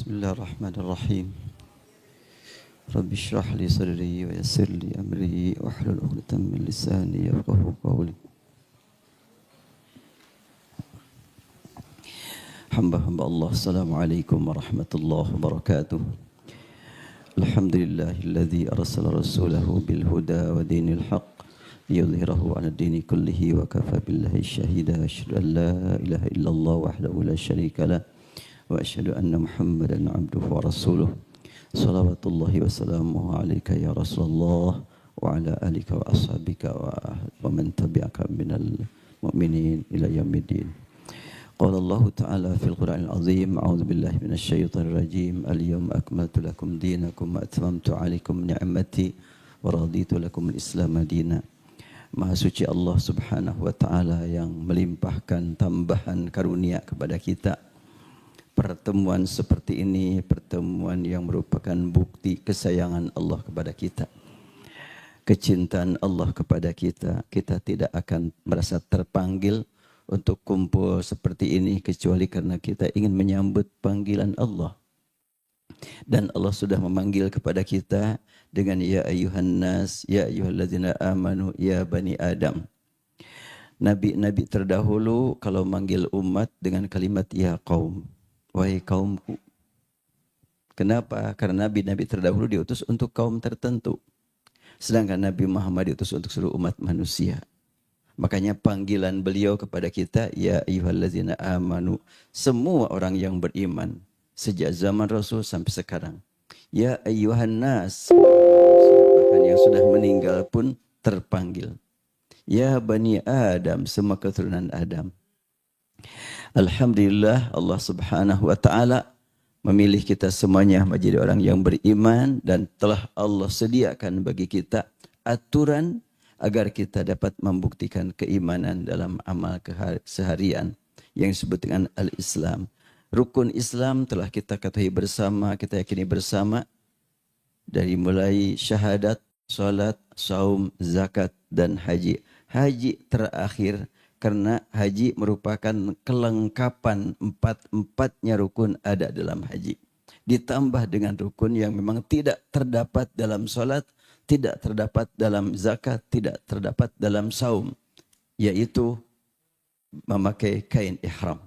Bismillahirrahmanirrahim. Rabbi shrah li sadri wa yassir li amri wahlul 'uqdatam min lisani yafqahu qawli. Hamba-hamba Allah, assalamualaikum warahmatullahi wabarakatuh. Alhamdulillahilladzi arsala rasulahu bil huda wa dinil haqq liyudhhirahu 'ala ad-dini kullihi wa kafa billahi shahida. Asyhadu an la ilaha illallah wahdahu la syarika lah wa asyhadu anna Muhammadan 'abduhu wa rasuluh. Salawatullahi wa salamuhu alayka ya Rasulullah wa ala alika wa ashabika wa man tabi'aka minal mu'minin ila yaumiddin. Qala Allah Ta'ala fil Qur'anil Azim, a'udzu billahi minasy syaithanir rajim. Al-yawma akmaltu lakum dinakum wa atmamtu 'alaikum ni'mati wa raditu lakum al-Islam dinan. Maha suci Allah Subhanahu wa Ta'ala yang melimpahkan tambahan karunia kepada kita. Pertemuan seperti ini, pertemuan yang merupakan bukti kesayangan Allah kepada kita. Kecintaan Allah kepada kita. Kita tidak akan merasa terpanggil untuk kumpul seperti ini kecuali karena kita ingin menyambut panggilan Allah. Dan Allah sudah memanggil kepada kita dengan ya ayyuhan nas, ya ayyuhalladzina amanu, ya bani Adam. Nabi-nabi terdahulu kalau manggil umat dengan kalimat ya qaum. Wahai kaumku. Kenapa? Karena nabi-nabi terdahulu diutus untuk kaum tertentu. Sedangkan Nabi Muhammad diutus untuk seluruh umat manusia. Makanya panggilan beliau kepada kita, ya ayyuhallazina amanu. Semua orang yang beriman. Sejak zaman Rasul sampai sekarang. Ya ayyuhan nas. Bahkan yang sudah meninggal pun terpanggil. Ya bani Adam, semua keturunan Adam. Alhamdulillah Allah Subhanahu wa Ta'ala memilih kita semuanya menjadi orang yang beriman dan telah Allah sediakan bagi kita aturan agar kita dapat membuktikan keimanan dalam amal seharian yang disebut dengan al-Islam. Rukun Islam telah kita ketahui bersama, kita yakini bersama dari mulai syahadat, salat, saum, zakat dan haji. Haji terakhir karena haji merupakan kelengkapan empat-empatnya rukun ada dalam haji. Ditambah dengan rukun yang memang tidak terdapat dalam salat, tidak terdapat dalam zakat, tidak terdapat dalam saum. Yaitu memakai kain ihram.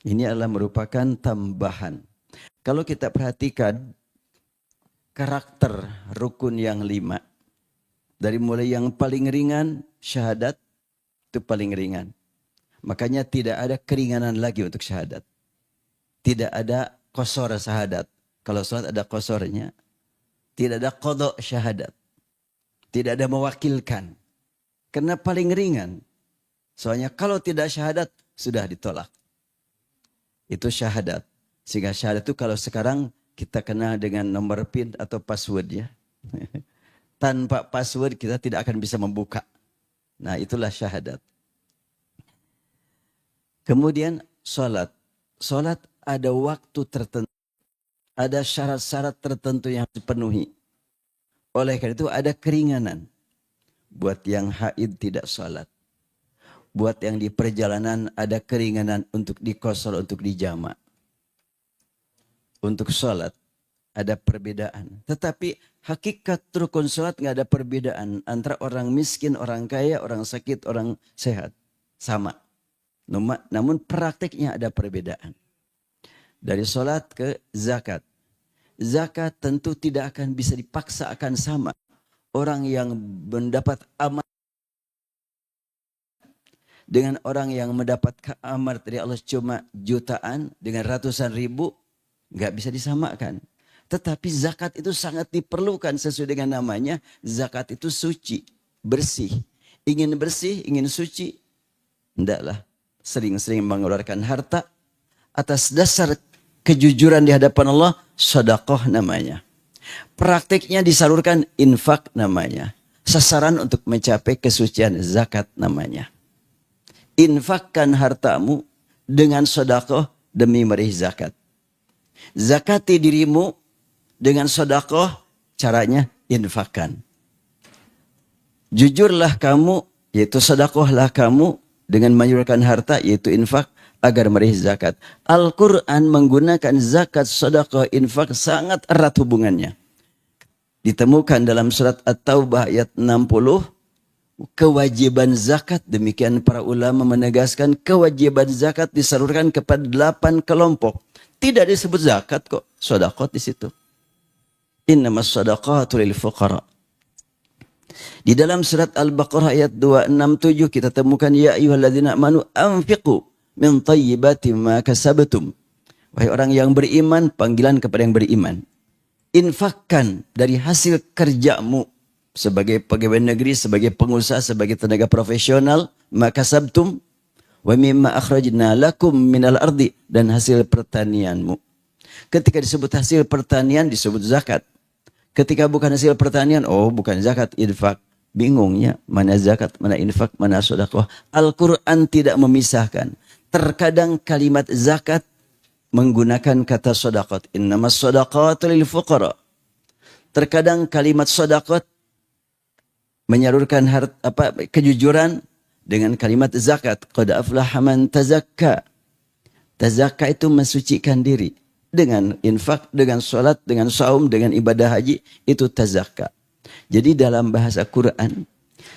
Ini adalah merupakan tambahan. Kalau kita perhatikan karakter rukun yang 5. Dari mulai yang paling ringan, syahadat. Itu paling ringan. Makanya tidak ada keringanan lagi untuk syahadat. Tidak ada qasar syahadat. Kalau salat ada qasarnya. Tidak ada qadha syahadat. Tidak ada mewakilkan. Karena paling ringan. Soalnya kalau tidak syahadat, sudah ditolak. Itu syahadat. Sehingga syahadat itu kalau sekarang kita kenal dengan nomor PIN atau password ya. Tanpa password kita tidak akan bisa membuka. Nah itulah syahadat. Kemudian salat. Salat ada waktu tertentu. Ada syarat-syarat tertentu yang dipenuhi. Oleh karena itu ada keringanan. Buat yang haid tidak salat. Buat yang di perjalanan ada keringanan untuk diqashar, untuk dijama'. Untuk salat ada perbedaan. Tetapi hakikat rukun salat nggak ada perbedaan antara orang miskin, orang kaya, orang sakit, orang sehat. Sama. Namun prakteknya ada perbedaan. Dari salat ke zakat. Zakat tentu tidak akan bisa dipaksa akan sama. Orang yang mendapat amal dengan orang yang mendapat amar dari Allah cuma jutaan dengan ratusan ribu, nggak bisa disamakan. Tetapi zakat itu sangat diperlukan sesuai dengan namanya. Zakat itu suci, bersih. Ingin bersih, ingin suci, hendaklah sering-sering mengeluarkan harta atas dasar kejujuran di hadapan Allah, sedekah namanya. Praktiknya disalurkan infak namanya. Sasaran untuk mencapai kesucian zakat namanya. Infakkan hartamu dengan sedekah demi meraih zakat. Zakati dirimu dengan sedekah, caranya infakkan. Jujurlah kamu, yaitu sedekahlah kamu dengan menyalurkan harta, yaitu infak agar meraih zakat. Al-Quran menggunakan zakat, sedekah, infak sangat erat hubungannya. Ditemukan dalam surat At-Taubah ayat 60, kewajiban zakat, demikian para ulama menegaskan kewajiban zakat disalurkan kepada 8 kelompok. Tidak disebut zakat kok, sedekah di situ. Innamas shadaqatu lil fuqara. Di dalam surat Al-Baqarah ayat 267 kita temukan ya ayyuhalladzina amanu anfiqu min thayyibati ma kasabtum. Wahai orang yang beriman, panggilan kepada yang beriman. Infakkan dari hasil kerjamu sebagai pegawai negeri, sebagai pengusaha, sebagai tenaga profesional, maka sabtum wa mimma akhrajna lakum minal ardi, dan hasil pertanianmu. Ketika disebut hasil pertanian disebut zakat. Ketika bukan hasil pertanian, oh bukan zakat, infak. Bingungnya mana zakat, mana infak, mana sedekah. Al-Quran tidak memisahkan. Terkadang kalimat zakat menggunakan kata sedekah. Innamas shadaqatu lil fuqara. Terkadang kalimat sedekah menyalurkan kejujuran dengan kalimat zakat. Qad aflaha man tazakka. Tazakka itu mensucikan diri. Dengan infak, dengan sholat, dengan saum, dengan ibadah haji, itu tazakka. Jadi dalam bahasa Quran,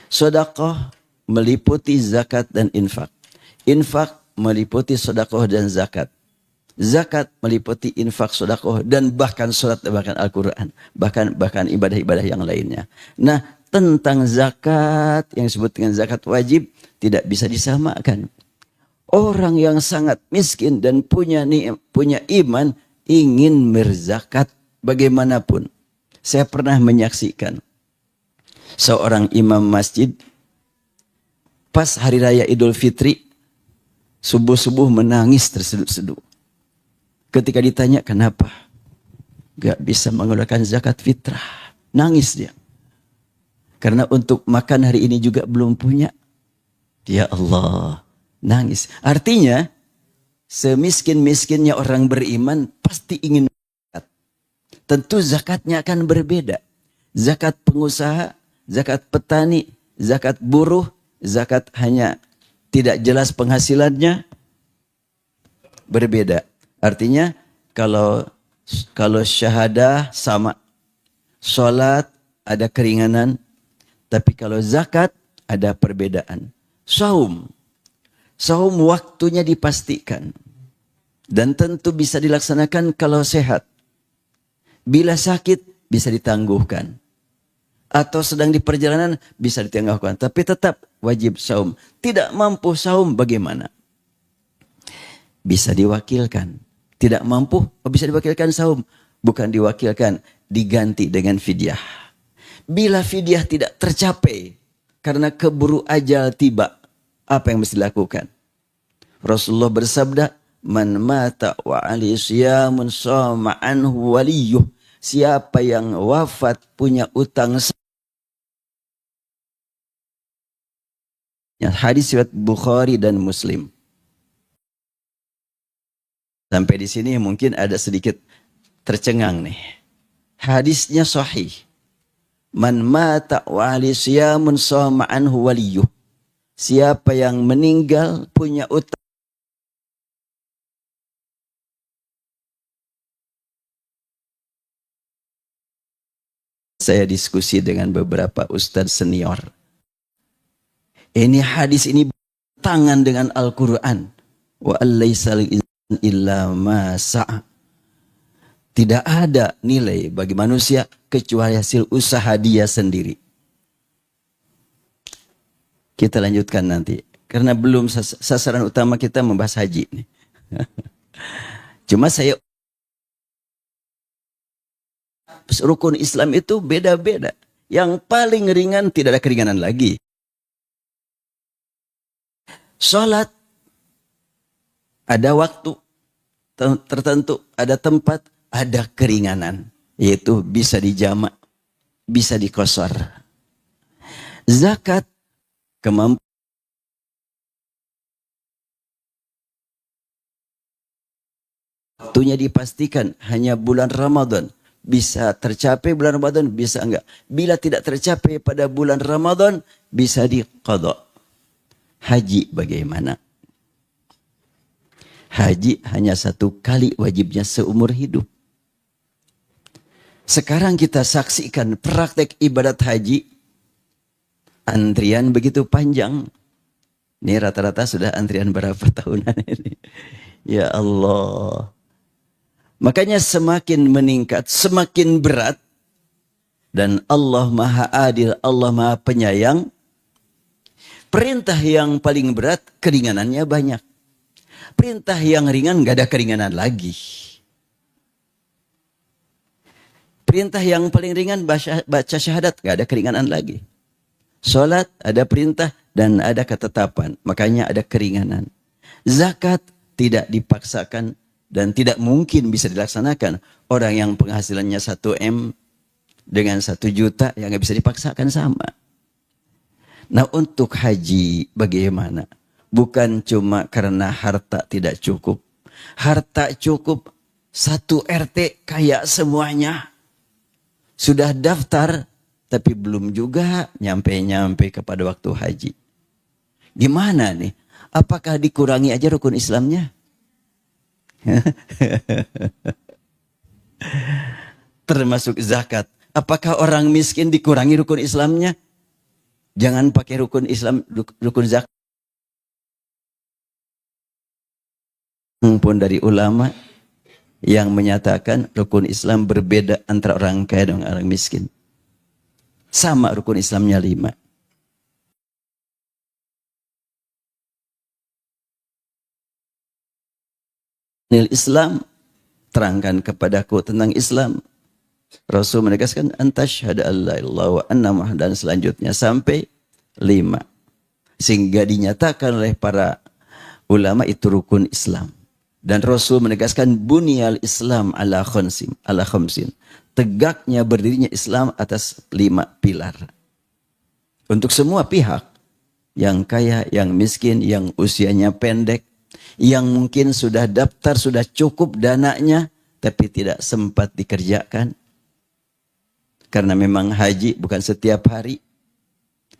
sedekah meliputi zakat dan infak. Infak meliputi sedekah dan zakat. Zakat meliputi infak, sedekah, dan bahkan sholat, bahkan Al-Quran. Bahkan ibadah-ibadah yang lainnya. Nah, tentang zakat yang disebut dengan zakat wajib tidak bisa disamakan. Orang yang sangat miskin dan punya iman ingin berzakat bagaimanapun. Saya pernah menyaksikan seorang imam masjid pas hari raya Idul Fitri subuh-subuh menangis terseduh-seduh. Ketika ditanya kenapa gak bisa mengeluarkan zakat fitrah, nangis dia. Karena untuk makan hari ini juga belum punya. Ya Allah, nangis. Artinya, semiskin-miskinnya orang beriman pasti ingin zakat. Tentu zakatnya akan berbeda. Zakat pengusaha, zakat petani, zakat buruh, zakat hanya tidak jelas penghasilannya, berbeda. Artinya, kalau syahadah sama, sholat ada keringanan, tapi kalau zakat ada perbedaan. Saum waktunya dipastikan. Dan tentu bisa dilaksanakan kalau sehat. Bila sakit bisa ditangguhkan. Atau sedang di perjalanan bisa ditangguhkan. Tapi tetap wajib saum. Tidak mampu saum bagaimana? Bisa diwakilkan. Tidak mampu bisa diwakilkan saum. Bukan diwakilkan, diganti dengan fidyah. Bila fidyah tidak tercapai karena keburu ajal tiba, apa yang mesti dilakukan? Rasulullah bersabda, man mata wa ali siyamun sama anhu waliyuh. Siapa yang wafat punya utang. Hadis riwayat Bukhari dan Muslim. Sampai di sini mungkin ada sedikit tercengang nih. Hadisnya sahih. Man mata wa ali siyamun sama anhu waliyuh. Siapa yang meninggal punya utang. Saya diskusi dengan beberapa ustadz senior. Ini hadis ini tangan dengan Al-Quran. Wa allaisa illa ma sa'a. Tidak ada nilai bagi manusia kecuali hasil usaha dia sendiri. Kita lanjutkan nanti. Karena belum sasaran utama kita membahas haji. Cuma saya rukun Islam itu beda-beda. Yang paling ringan tidak ada keringanan lagi. Sholat ada waktu tertentu, ada tempat, ada keringanan. Yaitu bisa dijamak, bisa dikosor. Zakat kemampuan. Waktunya dipastikan hanya bulan Ramadan. Bisa tercapai bulan Ramadan, bisa enggak. Bila tidak tercapai pada bulan Ramadan, bisa diqadha. Haji bagaimana? Haji hanya 1 kali wajibnya seumur hidup. Sekarang kita saksikan praktek ibadat haji. Antrian begitu panjang. Ini rata-rata sudah antrian berapa tahunan ini. Ya Allah. Makanya semakin meningkat, semakin berat. Dan Allah Maha Adil, Allah Maha Penyayang. Perintah yang paling berat, keringanannya banyak. Perintah yang ringan gak ada keringanan lagi. Perintah yang paling ringan baca syahadat gak ada keringanan lagi. Salat ada perintah dan ada ketetapan. Makanya ada keringanan. Zakat tidak dipaksakan dan tidak mungkin bisa dilaksanakan. Orang yang penghasilannya 1 M dengan 1 juta yang gak bisa dipaksakan sama. Nah untuk haji bagaimana? Bukan cuma karena harta tidak cukup. Harta cukup, 1 RT kaya semuanya. Sudah daftar, tapi belum juga nyampe-nyampe kepada waktu haji. Gimana nih? Apakah dikurangi aja rukun Islamnya? Termasuk zakat. Apakah orang miskin dikurangi rukun Islamnya? Jangan pakai rukun Islam, rukun zakat. Pun dari ulama yang menyatakan rukun Islam berbeda antara orang kaya dan orang miskin. Sama rukun Islamnya 5. Nil Islam, terangkan kepadaku tentang Islam. Rasul menegaskan antasyhadu alla ilaha illallah wa anna muhammadan selanjutnya sampai 5. Sehingga dinyatakan oleh para ulama itu rukun Islam. Dan Rasul menegaskan bunyal Islam ala khamsin. Tegaknya berdirinya Islam atas 5 pilar. Untuk semua pihak, yang kaya, yang miskin, yang usianya pendek, yang mungkin sudah daftar, sudah cukup dananya, tapi tidak sempat dikerjakan. Karena memang haji bukan setiap hari.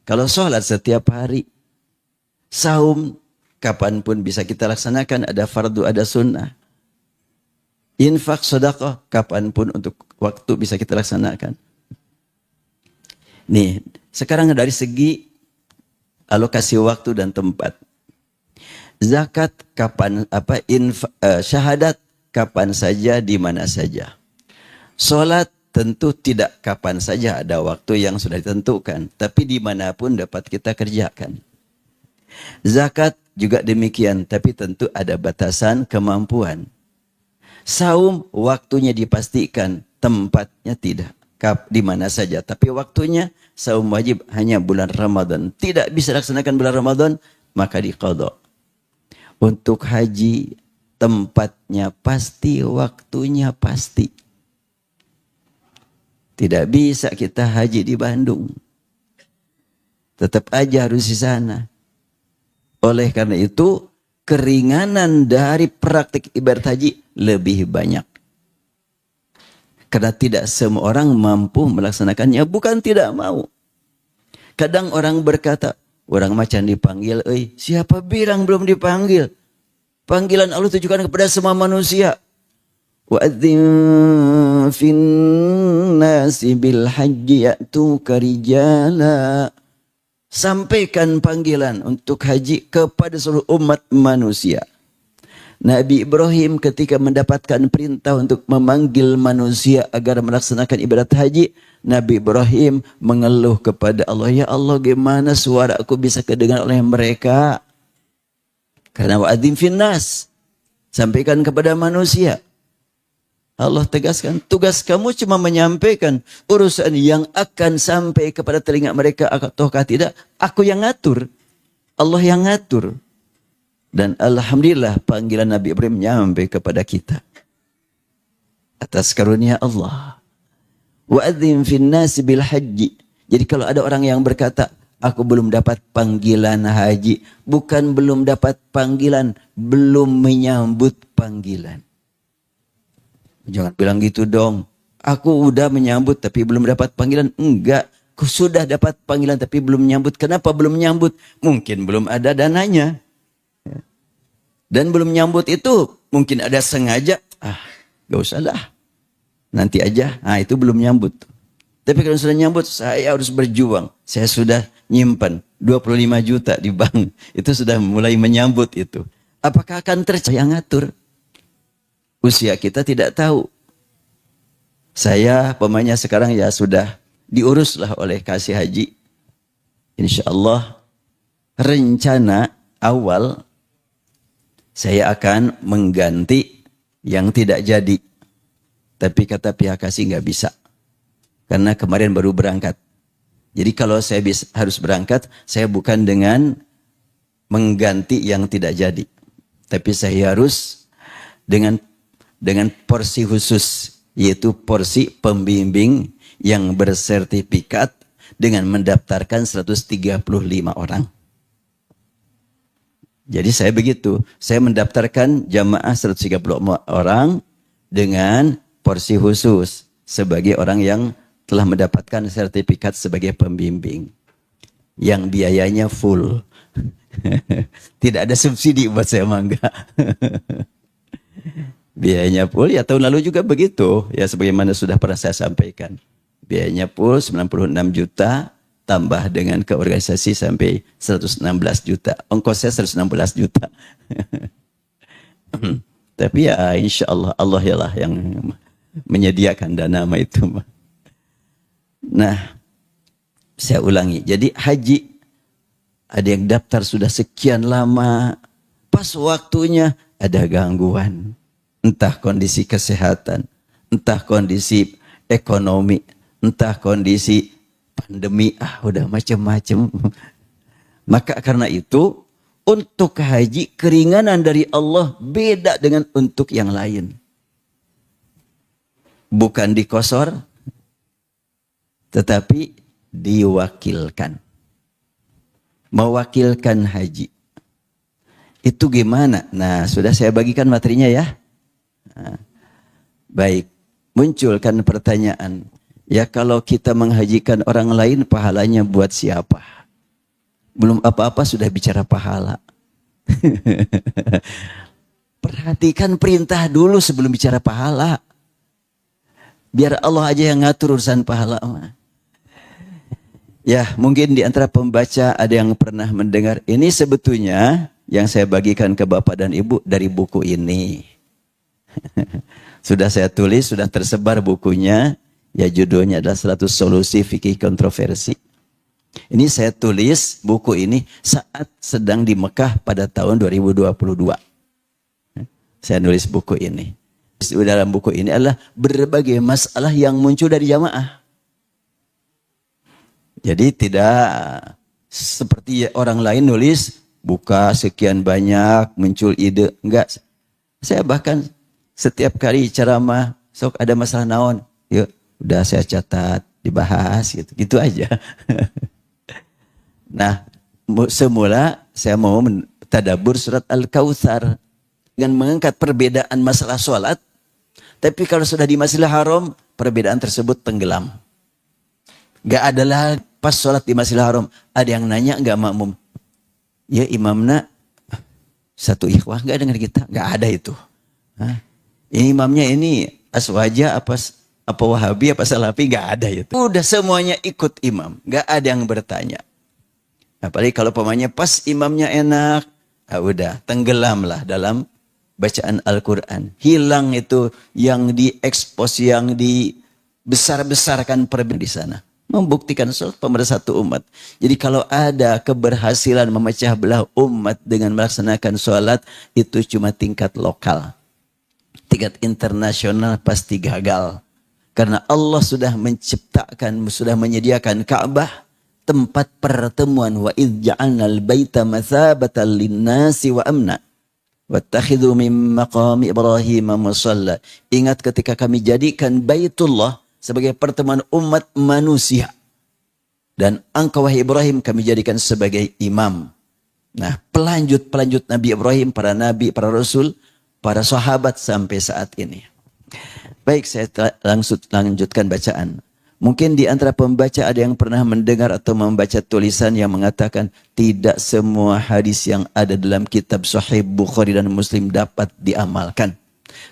Kalau sholat setiap hari, saum kapanpun bisa kita laksanakan, ada fardu, ada sunnah. Infak, sedekah, kapanpun untuk waktu bisa kita laksanakan. Nih, sekarang dari segi alokasi waktu dan tempat. Zakat kapan, syahadat kapan saja, di mana saja. Salat tentu tidak kapan saja, ada waktu yang sudah ditentukan, tapi dimanapun dapat kita kerjakan. Zakat juga demikian, tapi tentu ada batasan kemampuan. Saum waktunya dipastikan, tempatnya tidak. Di mana saja, tapi waktunya saum wajib hanya bulan Ramadan. Tidak bisa laksanakan bulan Ramadan, maka diqadha. Untuk haji, tempatnya pasti, waktunya pasti. Tidak bisa kita haji di Bandung. Tetap aja harus di sana. Oleh karena itu, keringanan dari praktik ibadat haji lebih banyak. Karena tidak semua orang mampu melaksanakannya, bukan tidak mau. Kadang orang berkata, orang macan dipanggil, siapa bilang belum dipanggil? Panggilan Allah ditujukan kepada semua manusia. Wa'adzim fin nasi bil haji ya'tuka rijala. Sampaikan panggilan untuk haji kepada seluruh umat manusia. Nabi Ibrahim ketika mendapatkan perintah untuk memanggil manusia agar melaksanakan ibadat haji, Nabi Ibrahim mengeluh kepada Allah, ya Allah, gimana suara aku bisa kedengar oleh mereka? Karena wa'adzim finnas, sampaikan kepada manusia. Allah tegaskan, tugas kamu cuma menyampaikan, urusan yang akan sampai kepada telinga mereka ataukah tidak, aku yang ngatur. Allah yang ngatur. Dan alhamdulillah panggilan Nabi Ibrahim nyampe kepada kita. Atas karunia Allah. Wa'adzim finnasi bil haji. Jadi kalau ada orang yang berkata, aku belum dapat panggilan haji. Bukan belum dapat panggilan, belum menyambut panggilan. Jangan bilang gitu dong. Aku udah menyambut tapi belum dapat panggilan. Enggak, aku sudah dapat panggilan tapi belum menyambut. Kenapa belum menyambut? Mungkin belum ada dananya. Dan belum nyambut itu mungkin ada sengaja, gak usah lah, nanti aja. Nah itu belum nyambut. Tapi kalau sudah nyambut, saya harus berjuang. Saya sudah nyimpan 25 juta di bank. Itu sudah mulai menyambut itu. Apakah akan tercapai yang ngatur? Usia kita tidak tahu. Saya pemainnya sekarang ya sudah diuruslah oleh kasih haji. Insya Allah rencana awal saya akan mengganti yang tidak jadi. Tapi kata pihak kasih nggak bisa. Karena kemarin baru berangkat. Jadi kalau saya harus berangkat, saya bukan dengan mengganti yang tidak jadi. Tapi saya harus dengan porsi khusus. Yaitu porsi pembimbing yang bersertifikat dengan mendaftarkan 135 orang. Jadi saya begitu. Saya mendaftarkan jamaah 134 orang dengan porsi khusus. Sebagai orang yang telah mendapatkan sertifikat sebagai pembimbing. Yang biayanya full. Tidak ada subsidi buat saya mangga. Biayanya full, ya tahun lalu juga begitu. Ya sebagaimana sudah pernah saya sampaikan. Biayanya full 96 juta, tambah dengan ke organisasi sampai 116 juta. Ongkosnya 116 juta. Tapi ya insya Allah, Allah yalah yang menyediakan dana itu. Nah, saya ulangi. Jadi haji, ada yang daftar sudah sekian lama, pas waktunya ada gangguan. Entah kondisi kesehatan, entah kondisi ekonomi, entah kondisi pandemi, udah macam-macam. Maka karena itu, untuk haji keringanan dari Allah beda dengan untuk yang lain. Bukan dikosor, tetapi diwakilkan. Mewakilkan haji. Itu gimana? Nah, sudah saya bagikan materinya ya. Nah, baik, munculkan pertanyaan. Ya kalau kita menghajikan orang lain, pahalanya buat siapa? Belum apa-apa sudah bicara pahala. Perhatikan perintah dulu sebelum bicara pahala. Biar Allah aja yang ngatur urusan pahala. Ya, mungkin di antara pembaca ada yang pernah mendengar. Ini sebetulnya yang saya bagikan ke Bapak dan Ibu dari buku ini. Sudah saya tulis, sudah tersebar bukunya. Ya judulnya adalah 100 Solusi Fikih Kontroversi. Ini saya tulis buku ini saat sedang di Mekah pada tahun 2022. Saya nulis buku ini. Dalam buku ini adalah berbagai masalah yang muncul dari jamaah. Jadi tidak seperti orang lain nulis, buka sekian banyak, muncul ide. Enggak. Saya bahkan setiap kali ceramah, sok ada masalah naon, yuk udah saya catat, dibahas gitu. Gitu aja. Nah, semula saya mau tadabbur surat Al-Kautsar dengan mengangkat perbedaan masalah sholat. Tapi kalau sudah di Masjidil Haram, perbedaan tersebut tenggelam. Gak ada lagi. Pas sholat di Masjidil Haram, ada yang nanya enggak makmum? Ya imamnya satu ikhwah enggak dengan kita? Enggak ada itu. Hah? Ini imamnya ini Aswaja apa Wahabi apa Salafi? Enggak ada itu. Udah semuanya ikut imam, enggak ada yang bertanya. Apalagi kalau pemainnya pas imamnya enak, udah tenggelamlah dalam bacaan Al-Quran. Hilang itu yang diekspos, yang dibesar-besarkan perbedaan di sana. Membuktikan sholat pemersatu umat. Jadi kalau ada keberhasilan memecah belah umat dengan melaksanakan sholat, itu cuma tingkat lokal. Tingkat internasional pasti gagal. Karena Allah sudah menciptakan, sudah menyediakan Ka'bah, tempat pertemuan. Wa idh ja'alnal baita mathabatan linnasi wa amna. Wattakhidhu min maqami Ibrahim musalla. Ingat ketika kami jadikan Baitullah sebagai pertemuan umat manusia. Dan engkau wahai Ibrahim kami jadikan sebagai imam. Nah, pelanjut Nabi Ibrahim, para nabi, para rasul, para sahabat sampai saat ini. Baik, saya langsung lanjutkan bacaan. Mungkin di antara pembaca ada yang pernah mendengar atau membaca tulisan yang mengatakan tidak semua hadis yang ada dalam kitab Sahih Bukhari dan Muslim dapat diamalkan.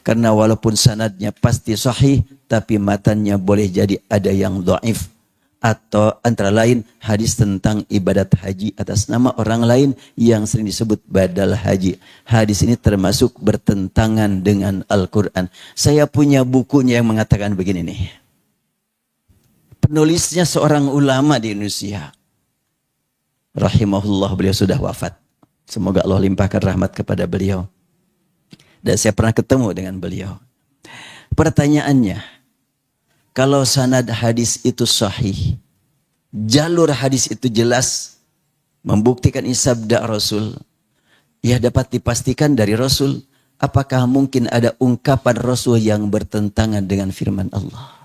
Karena walaupun sanadnya pasti sahih, tapi matannya boleh jadi ada yang dhaif. Atau antara lain hadis tentang ibadat haji atas nama orang lain yang sering disebut badal haji. Hadis ini termasuk bertentangan dengan Al-Quran. Saya punya bukunya yang mengatakan begini nih. Penulisnya seorang ulama di Indonesia. Rahimahullah, beliau sudah wafat. Semoga Allah limpahkan rahmat kepada beliau. Dan saya pernah ketemu dengan beliau. Pertanyaannya, kalau sanad hadis itu sahih, jalur hadis itu jelas, membuktikan ini sabda Rasul, ya dapat dipastikan dari Rasul, apakah mungkin ada ungkapan Rasul yang bertentangan dengan firman Allah?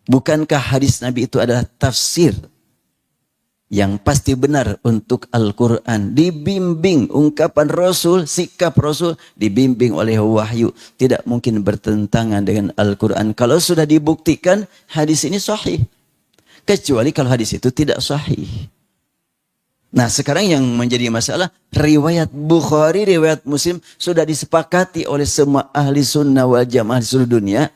Bukankah hadis Nabi itu adalah tafsir yang pasti benar untuk Al-Quran? Dibimbing ungkapan Rasul, sikap Rasul dibimbing oleh wahyu. Tidak mungkin bertentangan dengan Al-Quran. Kalau sudah dibuktikan hadis ini sahih. Kecuali kalau hadis itu tidak sahih. Nah sekarang yang menjadi masalah, riwayat Bukhari, riwayat Muslim sudah disepakati oleh semua ahli sunnah wal jamaah di seluruh dunia.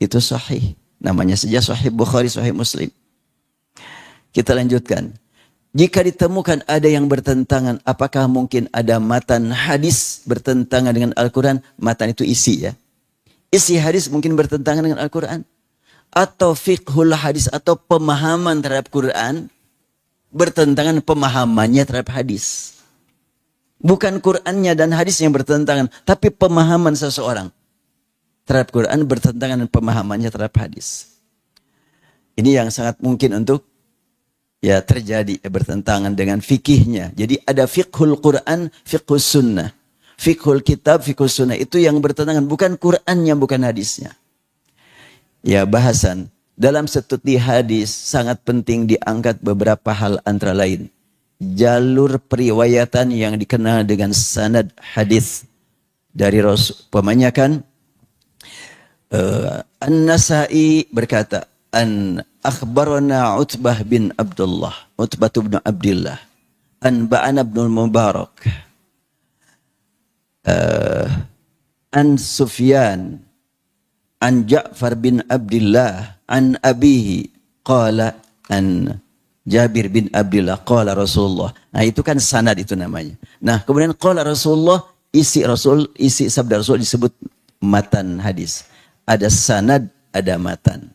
Itu sahih. Namanya saja Sahih Bukhari, Sahih Muslim. Kita lanjutkan. Jika ditemukan ada yang bertentangan, apakah mungkin ada matan hadis bertentangan dengan Al-Quran? Matan itu isi ya. Isi hadis mungkin bertentangan dengan Al-Quran. Atau fiqhul hadis atau pemahaman terhadap Quran bertentangan pemahamannya terhadap hadis. Bukan Qurannya dan hadisnya yang bertentangan, tapi pemahaman seseorang terhadap Quran bertentangan dengan pemahamannya terhadap hadis. Ini yang sangat mungkin untuk ya terjadi bertentangan dengan fikihnya. Jadi ada fiqhul Quran, fiqhul sunnah. Fiqhul kitab, fiqhul sunnah itu yang bertentangan. Bukan Qurannya, bukan hadisnya. Ya bahasan. Dalam studi hadis sangat penting diangkat beberapa hal antara lain. Jalur periwayatan yang dikenal dengan sanad hadis dari Rasul. Pemanyakan An-Nasa'i berkata, akhbarana Utbah bin Abdullah, Utbah bin Abdullah, anba'ana ibn Mubarak, an Sufyan, an Ja'far bin Abdullah, an abihi, qala an Jabir bin Abdullah, qala Rasulullah. Nah itu kan sanad itu namanya. Nah kemudian qala Rasulullah, isi Rasul, isi sabda Rasul disebut matan hadis. Ada sanad, ada matan.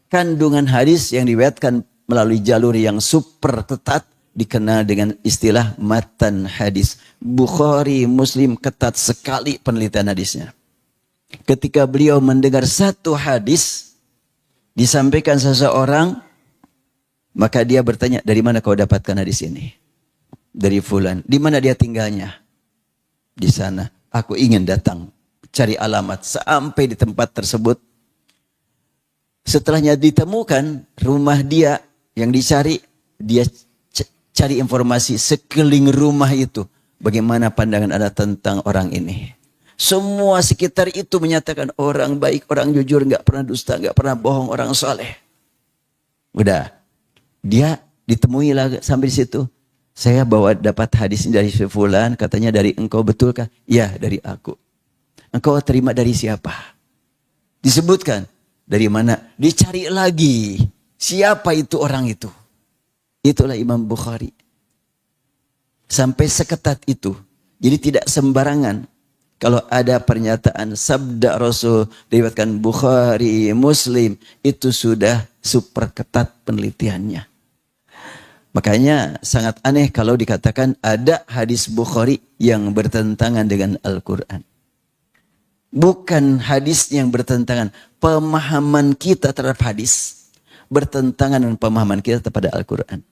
Kandungan hadis yang diriwayatkan melalui jalur yang super ketat dikenal dengan istilah matan hadis. Bukhari, Muslim ketat sekali penelitian hadisnya. Ketika beliau mendengar satu hadis disampaikan seseorang, maka dia bertanya, dari mana kau dapatkan hadis ini? Dari fulan. Di mana dia tinggalnya? Di sana. Aku ingin datang. Cari alamat sampai di tempat tersebut. Setelahnya ditemukan rumah dia yang dicari, dia cari informasi sekeliling rumah itu. Bagaimana pandangan Anda tentang orang ini? Semua sekitar itu menyatakan orang baik, orang jujur, nggak pernah dusta, nggak pernah bohong, orang saleh. Udah, dia ditemui lagi sampai di situ. Saya bawa dapat hadis ini dari fulan, katanya dari engkau, betulkah? Ya, dari aku. Engkau terima dari siapa? Disebutkan. Dari mana? Dicari lagi. Siapa itu orang itu? Itulah Imam Bukhari. Sampai seketat itu. Jadi tidak sembarangan. Kalau ada pernyataan sabda Rasul, diriwayatkan Bukhari, Muslim, itu sudah super ketat penelitiannya. Makanya sangat aneh kalau dikatakan ada hadis Bukhari yang bertentangan dengan Al-Quran. Bukan hadis yang bertentangan. Pemahaman kita terhadap hadis bertentangan dengan pemahaman kita kepada Al-Quran.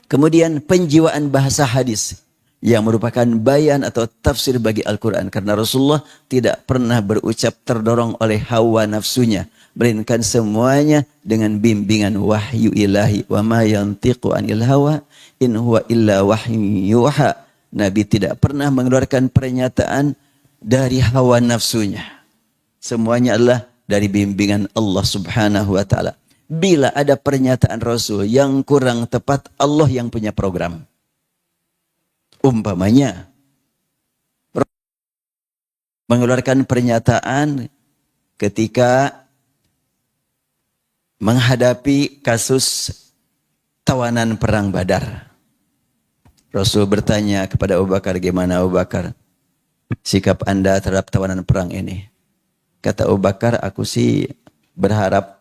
Kemudian penjiwaan bahasa hadis yang merupakan bayan atau tafsir bagi Al-Quran. Karena Rasulullah tidak pernah berucap terdorong oleh hawa nafsunya. Melainkan semuanya dengan bimbingan wahyu ilahi. Wa ma yantiqu anil hawa in huwa illa wahyu yuha. Nabi tidak pernah mengeluarkan pernyataan dari hawa nafsunya. Semuanya adalah dari bimbingan Allah Subhanahu wa taala. Bila ada pernyataan Rasul yang kurang tepat, Allah yang punya program. Umpamanya mengeluarkan pernyataan ketika menghadapi kasus tawanan perang Badar. Rasul bertanya kepada Abu Bakar, gimana Abu Bakar sikap Anda terhadap tawanan perang ini? Kata Abu Bakar, aku sih berharap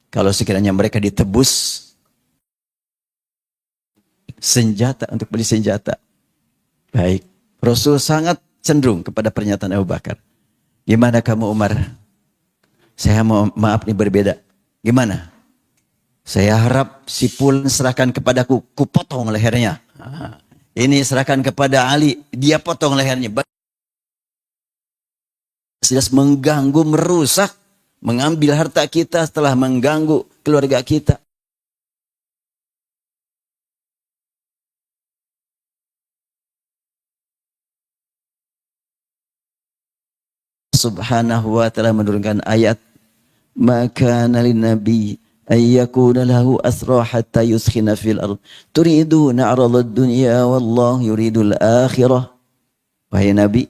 kalau sekiranya mereka ditebus senjata untuk beli senjata. Baik. Rasul sangat cenderung kepada pernyataan Abu Bakar. Gimana kamu Umar? Saya mau maaf nih berbeda. Gimana? Saya harap si Pul serahkan kepadaku, ku potong lehernya. Ini serahkan kepada Ali, dia potong lehernya. Jelas mengganggu, merusak, mengambil harta kita setelah mengganggu keluarga kita. Subhanahu wa ta'ala menurunkan ayat, maka nalin nabi ayyakuna lahu asra hatta yuskhina fil ard turiduna aradad dunya wallahu yuridul akhirah. Wahai Nabi,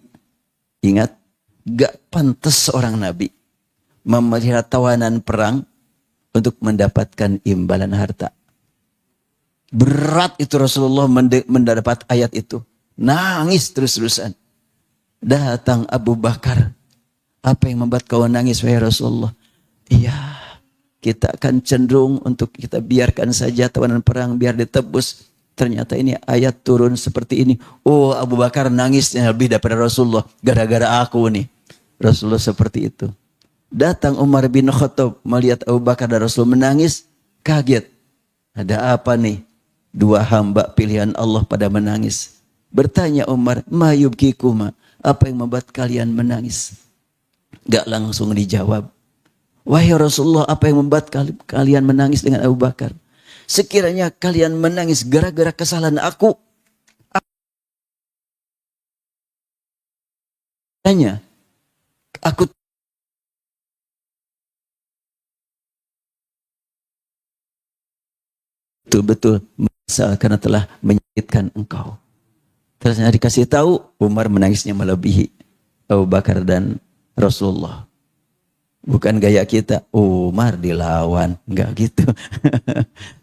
ingat, gak pantas seorang Nabi memelihara tawanan perang untuk mendapatkan imbalan harta. Berat itu Rasulullah mendapat ayat itu. Nangis terus-terusan. Datang Abu Bakar. Apa yang membuat kau nangis wahai Rasulullah? Iya, kita akan cenderung untuk kita biarkan saja tawanan perang biar ditebus. Ternyata ini ayat turun seperti ini. Oh, Abu Bakar nangisnya lebih daripada Rasulullah. Gara-gara aku nih. Rasulullah seperti itu. Datang Umar bin Khattab melihat Abu Bakar dan Rasul menangis. Kaget. Ada apa nih? Dua hamba pilihan Allah pada menangis. Bertanya Umar, ma yubkikuma? Apa yang membuat kalian menangis? Gak langsung dijawab. Wahai Rasulullah, apa yang membuat kalian menangis dengan Abu Bakar? Sekiranya kalian menangis gara-gara kesalahan aku. Tanya, aku betul-betul menyesal karena telah menyakitkan engkau. Terus dikasih tahu, Umar menangisnya melebihi Abu Bakar dan Rasulullah. Bukan gaya kita, Umar dilawan. Enggak gitu.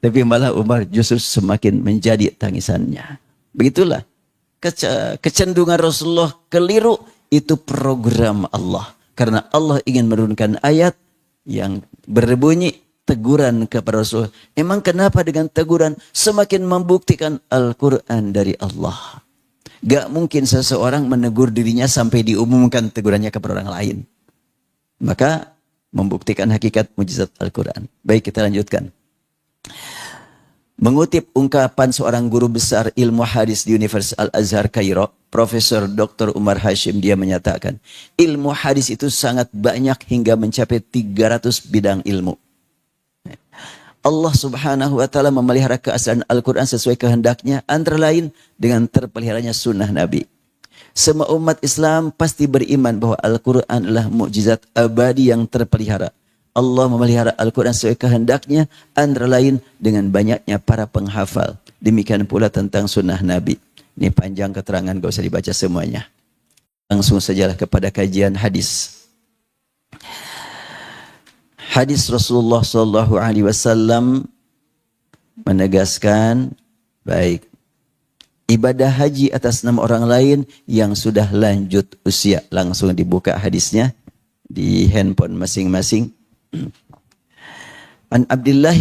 Tapi malah Umar justru semakin menjadi tangisannya. Begitulah. Kecenderungan Rasulullah keliru, itu program Allah. Karena Allah ingin menurunkan ayat yang berbunyi teguran kepada Rasul. Emang kenapa dengan teguran? Semakin membuktikan Al-Quran dari Allah. Gak mungkin seseorang menegur dirinya sampai diumumkan tegurannya kepada orang lain. Maka membuktikan hakikat mujizat Al-Quran. Baik, kita lanjutkan. Mengutip ungkapan seorang guru besar ilmu hadis di Universitas Al-Azhar Kairo, Profesor Dr. Umar Hashim, dia menyatakan, ilmu hadis itu sangat banyak hingga mencapai 300 bidang ilmu. Allah Subhanahu wa ta'ala memelihara keaslian Al-Quran sesuai kehendaknya, antara lain dengan terpeliharanya sunnah Nabi. Semua umat Islam pasti beriman bahwa Al-Quran adalah mukjizat abadi yang terpelihara. Allah memelihara Al-Quran sesuai kehendaknya, antara lain dengan banyaknya para penghafal. Demikian pula tentang sunnah Nabi. Ini panjang keterangan, gak usah dibaca semuanya. Langsung sajalah kepada kajian hadis. Hadis Rasulullah SAW menegaskan, baik, ibadah haji atas nama orang lain yang sudah lanjut usia. Langsung dibuka hadisnya di handphone masing-masing. An Abdullah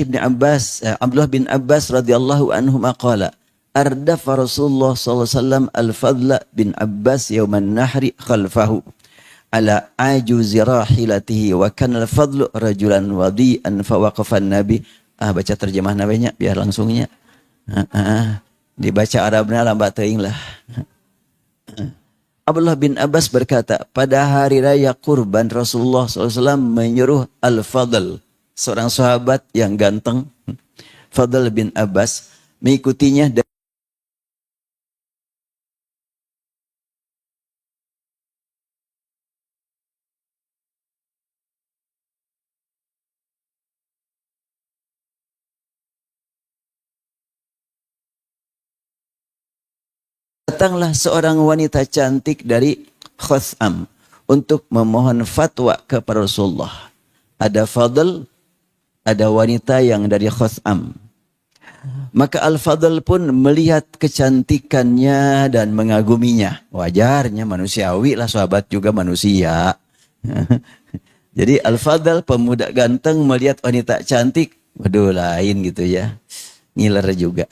bin Abbas radhiyallahu anhu qala ardafa Rasulullah sallallahu alaihi wasallam al-Fadl bin Abbas yauman nahri khalfahu ala ajuzi rahilatihi wa kana al-Fadl rajulan wadi'an fa waqafa an-nabi. Baca terjemah nabinya biar langsungnya. Dibaca Arabnya lambat teuing lah. Abdullah bin Abbas berkata, pada hari raya kurban Rasulullah SAW menyuruh Al-Fadl, seorang sahabat yang ganteng, Fadl bin Abbas, mengikutinya dan datanglah seorang wanita cantik dari Khutham untuk memohon fatwa kepada Rasulullah. Ada Fadl, ada wanita yang dari Khutham. Maka Al-Fadl pun melihat kecantikannya dan mengaguminya. Wajarnya manusiawi lah, sahabat juga manusia. Jadi Al-Fadl pemuda ganteng melihat wanita cantik, waduh lain gitu ya. Ngiler juga.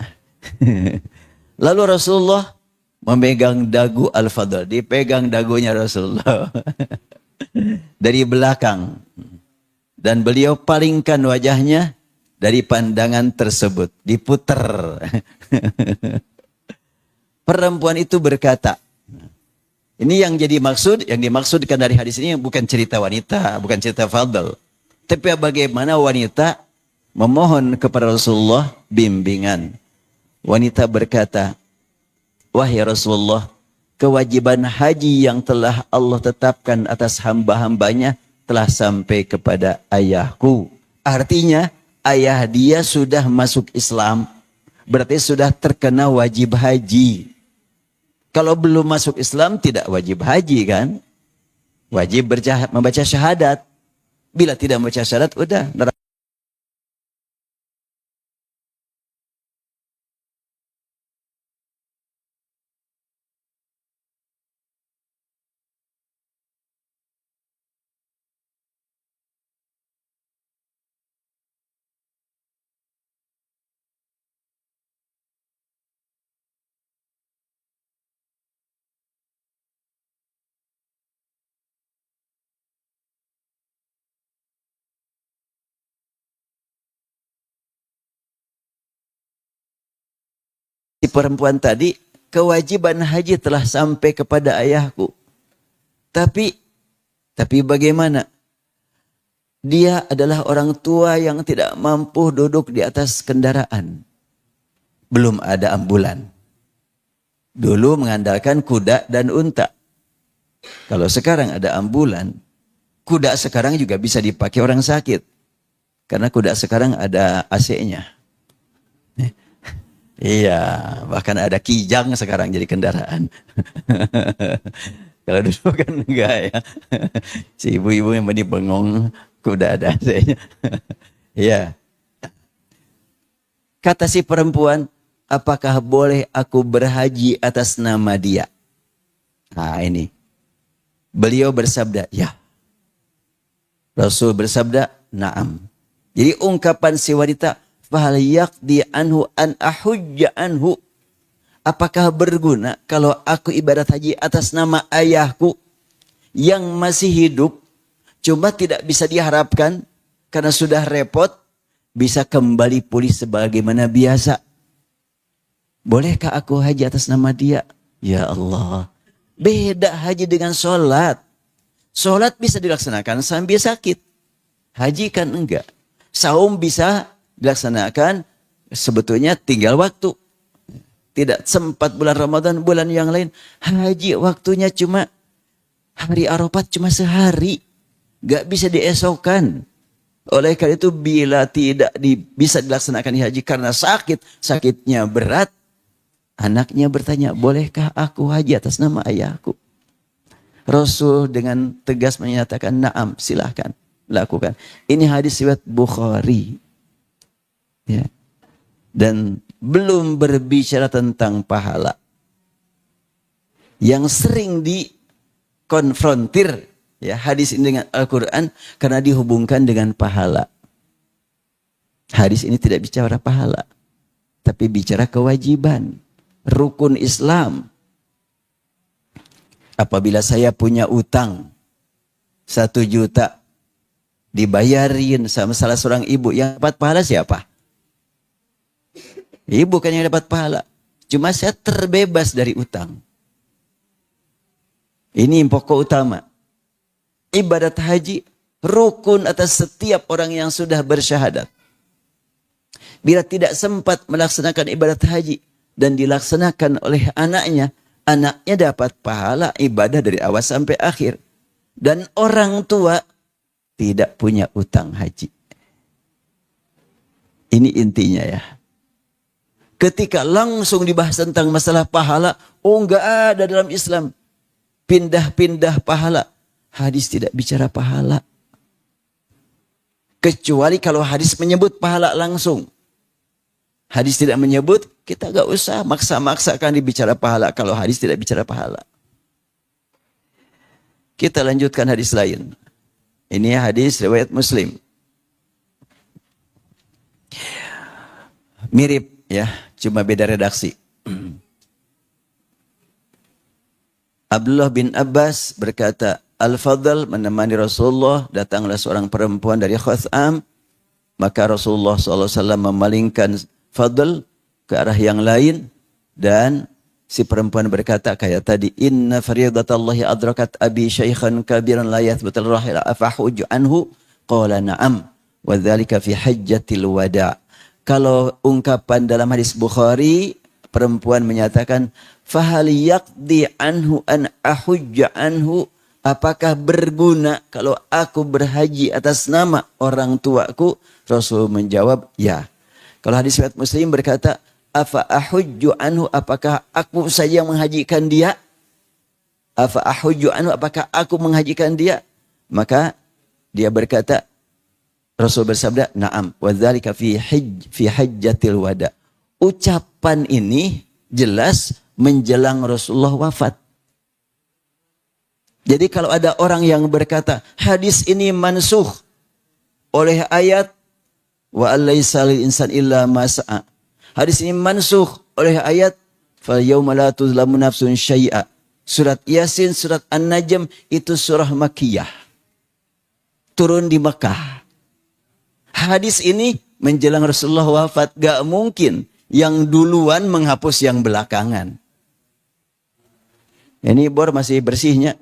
Lalu Rasulullah memegang dagu Al-Fadl. Dipegang dagunya Rasulullah. Dari belakang. Dan beliau palingkan wajahnya dari pandangan tersebut. Diputer. Perempuan itu berkata. Ini yang jadi maksud. Yang dimaksudkan dari hadis ini bukan cerita wanita. Bukan cerita Fadl. Tapi bagaimana wanita memohon kepada Rasulullah bimbingan. Wanita berkata, wahai Rasulullah, kewajiban haji yang telah Allah tetapkan atas hamba-hambanya telah sampai kepada ayahku. Artinya, ayah dia sudah masuk Islam. Berarti sudah terkena wajib haji. Kalau belum masuk Islam, tidak wajib haji kan? Wajib membaca syahadat. Bila tidak membaca syahadat, udah neraka. Si perempuan tadi, kewajiban haji telah sampai kepada ayahku. Tapi bagaimana? Dia adalah orang tua yang tidak mampu duduk di atas kendaraan. Belum ada ambulan. Dulu mengandalkan kuda dan unta. Kalau sekarang ada ambulan, kuda sekarang juga bisa dipakai orang sakit. Karena kuda sekarang ada AC-nya. Iya, bahkan ada kijang sekarang jadi kendaraan. Kalau dulu kan enggak ya. Si ibu-ibu yang mandi bengong, kuda ada AC-nya. Iya. Kata si perempuan, apakah boleh aku berhaji atas nama dia? Nah ini. Beliau bersabda, ya. Rasul bersabda, na'am. Jadi ungkapan si wanita, fahal yaqdi anhu an ahujja anhu. Apakah berguna kalau aku ibadat haji atas nama ayahku yang masih hidup, cuma tidak bisa diharapkan karena sudah repot, bisa kembali pulih sebagaimana biasa. Bolehkah aku haji atas nama dia? Ya Allah. Beda haji dengan sholat. Sholat bisa dilaksanakan sambil sakit. Haji kan enggak. Saum bisa dilaksanakan sebetulnya tinggal waktu. Tidak sempat bulan Ramadan, bulan yang lain. Haji waktunya cuma hari Arafat cuma sehari. Gak bisa diesokan. Oleh karena itu bila tidak bisa dilaksanakan haji karena sakit, sakitnya berat. Anaknya bertanya, bolehkah aku haji atas nama ayahku? Rasul dengan tegas menyatakan, na'am, silahkan lakukan. Ini hadis riwayat Bukhari. Ya. Dan belum berbicara tentang pahala. Yang sering dikonfrontir ya, hadis ini dengan Al-Quran karena dihubungkan dengan pahala. Hadis ini tidak bicara pahala. Tapi bicara kewajiban. Rukun Islam. Apabila saya punya utang 1 juta dibayarin sama salah seorang ibu, yang dapat pahala siapa? Ibu kan yang dapat pahala. Cuma saya terbebas dari utang. Ini yang pokok utama. Ibadat haji rukun atas setiap orang yang sudah bersyahadat. Bila tidak sempat melaksanakan ibadat haji dan dilaksanakan oleh anaknya, anaknya dapat pahala ibadah dari awal sampai akhir. Dan orang tua tidak punya utang haji. Ini intinya ya. Ketika langsung dibahas tentang masalah pahala, enggak ada dalam Islam pindah-pindah pahala. Hadis tidak bicara pahala. Kecuali kalau hadis menyebut pahala langsung. Hadis tidak menyebut, kita gak usah maksa-maksakan dibicara pahala kalau hadis tidak bicara pahala. Kita lanjutkan hadis lain. Ini hadis riwayat Muslim. Mirip ya, cuma beda redaksi. Abdullah bin Abbas berkata, Al-Fadl menemani Rasulullah, datanglah seorang perempuan dari Khutham, maka Rasulullah SAW memalingkan Fadl ke arah yang lain, dan si perempuan berkata kayak tadi, inna faridatallahi adrakat abi syaikhan kabiran la yathbutul rahila afahuju anhu, qala na'am, wa dhalika fi hajjatil wada'. Kalau ungkapan dalam hadis Bukhari, perempuan menyatakan, fahal yaqdi anhu an ahujja anhu, apakah berguna kalau aku berhaji atas nama orang tuaku? Rasul menjawab, ya. Kalau hadis riwayat Muslim berkata, afa ahujju anhu, apakah aku saja yang menghajikan dia? Afa ahujju anhu, apakah aku menghajikan dia? Maka dia berkata, Rasul bersabda, na'am, wa dzalika fi hajjatil wada. Ucapan ini jelas menjelang Rasulullah wafat. Jadi kalau ada orang yang berkata, hadis ini mansukh oleh ayat wa alaysa lil insan illa ma sa'a. Hadis ini mansukh oleh ayat fal yauma la tuzlamu nafsun syai'a. Surat Yasin, surat An-Najm itu surah Makkiyah. Turun di Mekah. Hadis ini menjelang Rasulullah wafat, gak mungkin yang duluan menghapus yang belakangan. Ini bor masih bersihnya.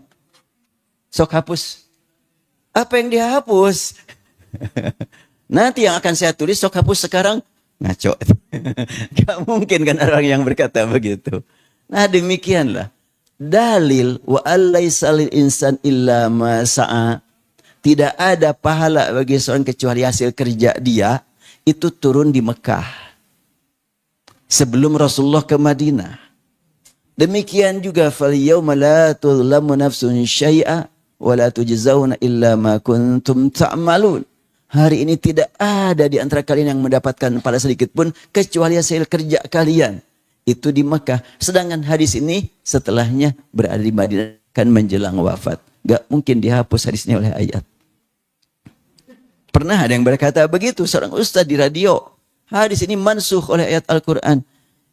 Sok hapus. Apa yang dihapus? Nanti yang akan saya tulis sok hapus sekarang. Ngaco. Gak mungkin kan orang yang berkata begitu. Nah demikianlah. Dalil wa alaysa lil insan illa ma sa'a. Tidak ada pahala bagi seorang kecuali hasil kerja dia. Itu turun di Mekah. Sebelum Rasulullah ke Madinah. Demikian juga fal yauma la tuzlamu nafsun syai'a wa la tujzauna illa ma kuntum ta'malun. Hari ini tidak ada di antara kalian yang mendapatkan pahala sedikit pun kecuali hasil kerja kalian. Itu di Mekah. Sedangkan hadis ini setelahnya berada di Madinah kan menjelang wafat. Gak mungkin dihapus hadisnya oleh ayat. Pernah ada yang berkata begitu, seorang ustaz di radio. Hadis ini mansukh oleh ayat Al-Quran.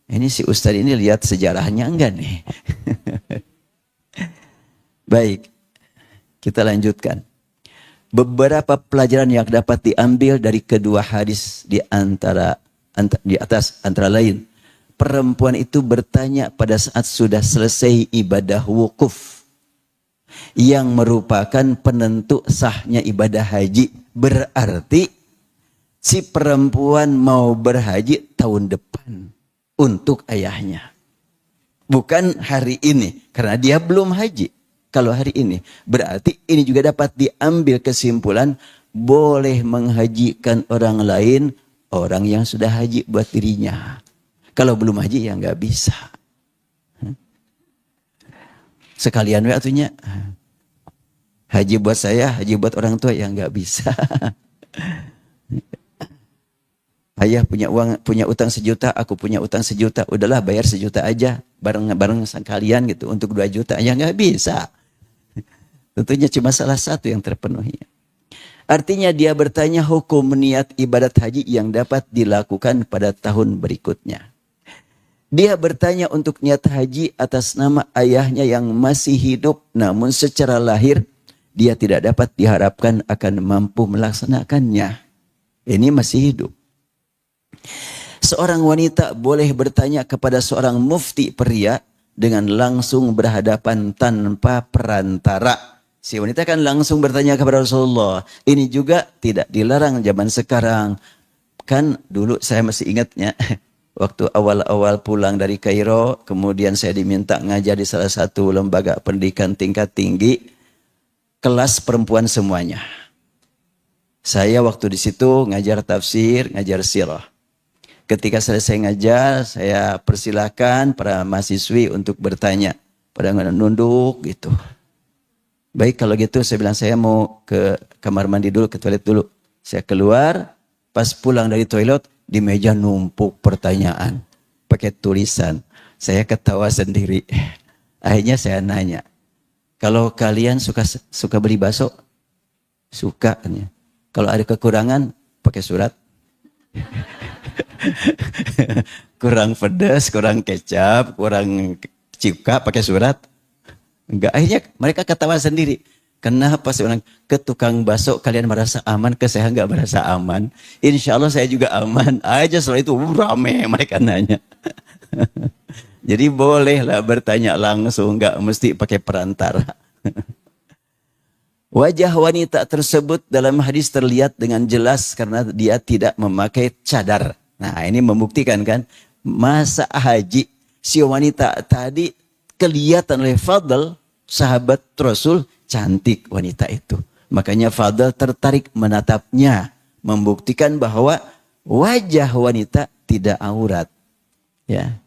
Ini si ustaz ini lihat sejarahnya enggak nih? Baik, kita lanjutkan. Beberapa pelajaran yang dapat diambil dari kedua hadis di atas antara lain. Perempuan itu bertanya pada saat sudah selesai ibadah wukuf. Yang merupakan penentu sahnya ibadah haji. Berarti si perempuan mau berhaji tahun depan untuk ayahnya. Bukan hari ini. Karena dia belum haji. Kalau hari ini. Berarti ini juga dapat diambil kesimpulan. Boleh menghajikan orang lain. Orang yang sudah haji buat dirinya. Kalau belum haji ya nggak bisa. Sekalian waktunya. Haji buat saya, haji buat orang tua ya nggak bisa. Ayah punya uang, punya utang 1 juta, aku punya utang 1 juta. Udahlah bayar 1 juta aja, bareng sekalian gitu untuk 2 juta. Ya nggak bisa. Tentunya cuma salah satu yang terpenuhi. Artinya dia bertanya hukum niat ibadat haji yang dapat dilakukan pada tahun berikutnya. Dia bertanya untuk niat haji atas nama ayahnya yang masih hidup, namun secara lahir dia tidak dapat diharapkan akan mampu melaksanakannya. Ini masih hidup. Seorang wanita boleh bertanya kepada seorang mufti pria dengan langsung berhadapan tanpa perantara. Si wanita kan langsung bertanya kepada Rasulullah. Ini juga tidak dilarang zaman sekarang. Kan dulu saya masih ingatnya. Waktu awal-awal pulang dari Kairo. Kemudian saya diminta ngajar di salah satu lembaga pendidikan tingkat tinggi. Kelas perempuan semuanya. Saya waktu di situ ngajar tafsir, ngajar sirah. Ketika selesai ngajar, saya persilakan para mahasiswi untuk bertanya. Pada nunduk gitu. Baik kalau gitu saya bilang saya mau ke kamar mandi dulu, ke toilet dulu. Saya keluar, pas pulang dari toilet, di meja numpuk pertanyaan. Pakai tulisan. Saya ketawa sendiri. Akhirnya saya nanya, kalau kalian suka beli bakso? Suka. Kalau ada kekurangan, pakai surat. Kurang pedas, kurang kecap, kurang cuka, pakai surat. Enggak, akhirnya mereka ketawa sendiri. Kenapa seorang ke tukang bakso kalian merasa aman, ke saya enggak merasa aman. Insya Allah saya juga aman. Aja setelah itu rame mereka nanya. Jadi bolehlah bertanya langsung, enggak mesti pakai perantara. Wajah wanita tersebut dalam hadis terlihat dengan jelas karena dia tidak memakai cadar. Nah ini membuktikan kan, masa haji si wanita tadi kelihatan oleh Fadl, sahabat Rasul, cantik wanita itu. Makanya Fadl tertarik menatapnya, membuktikan bahwa wajah wanita tidak aurat. Ya.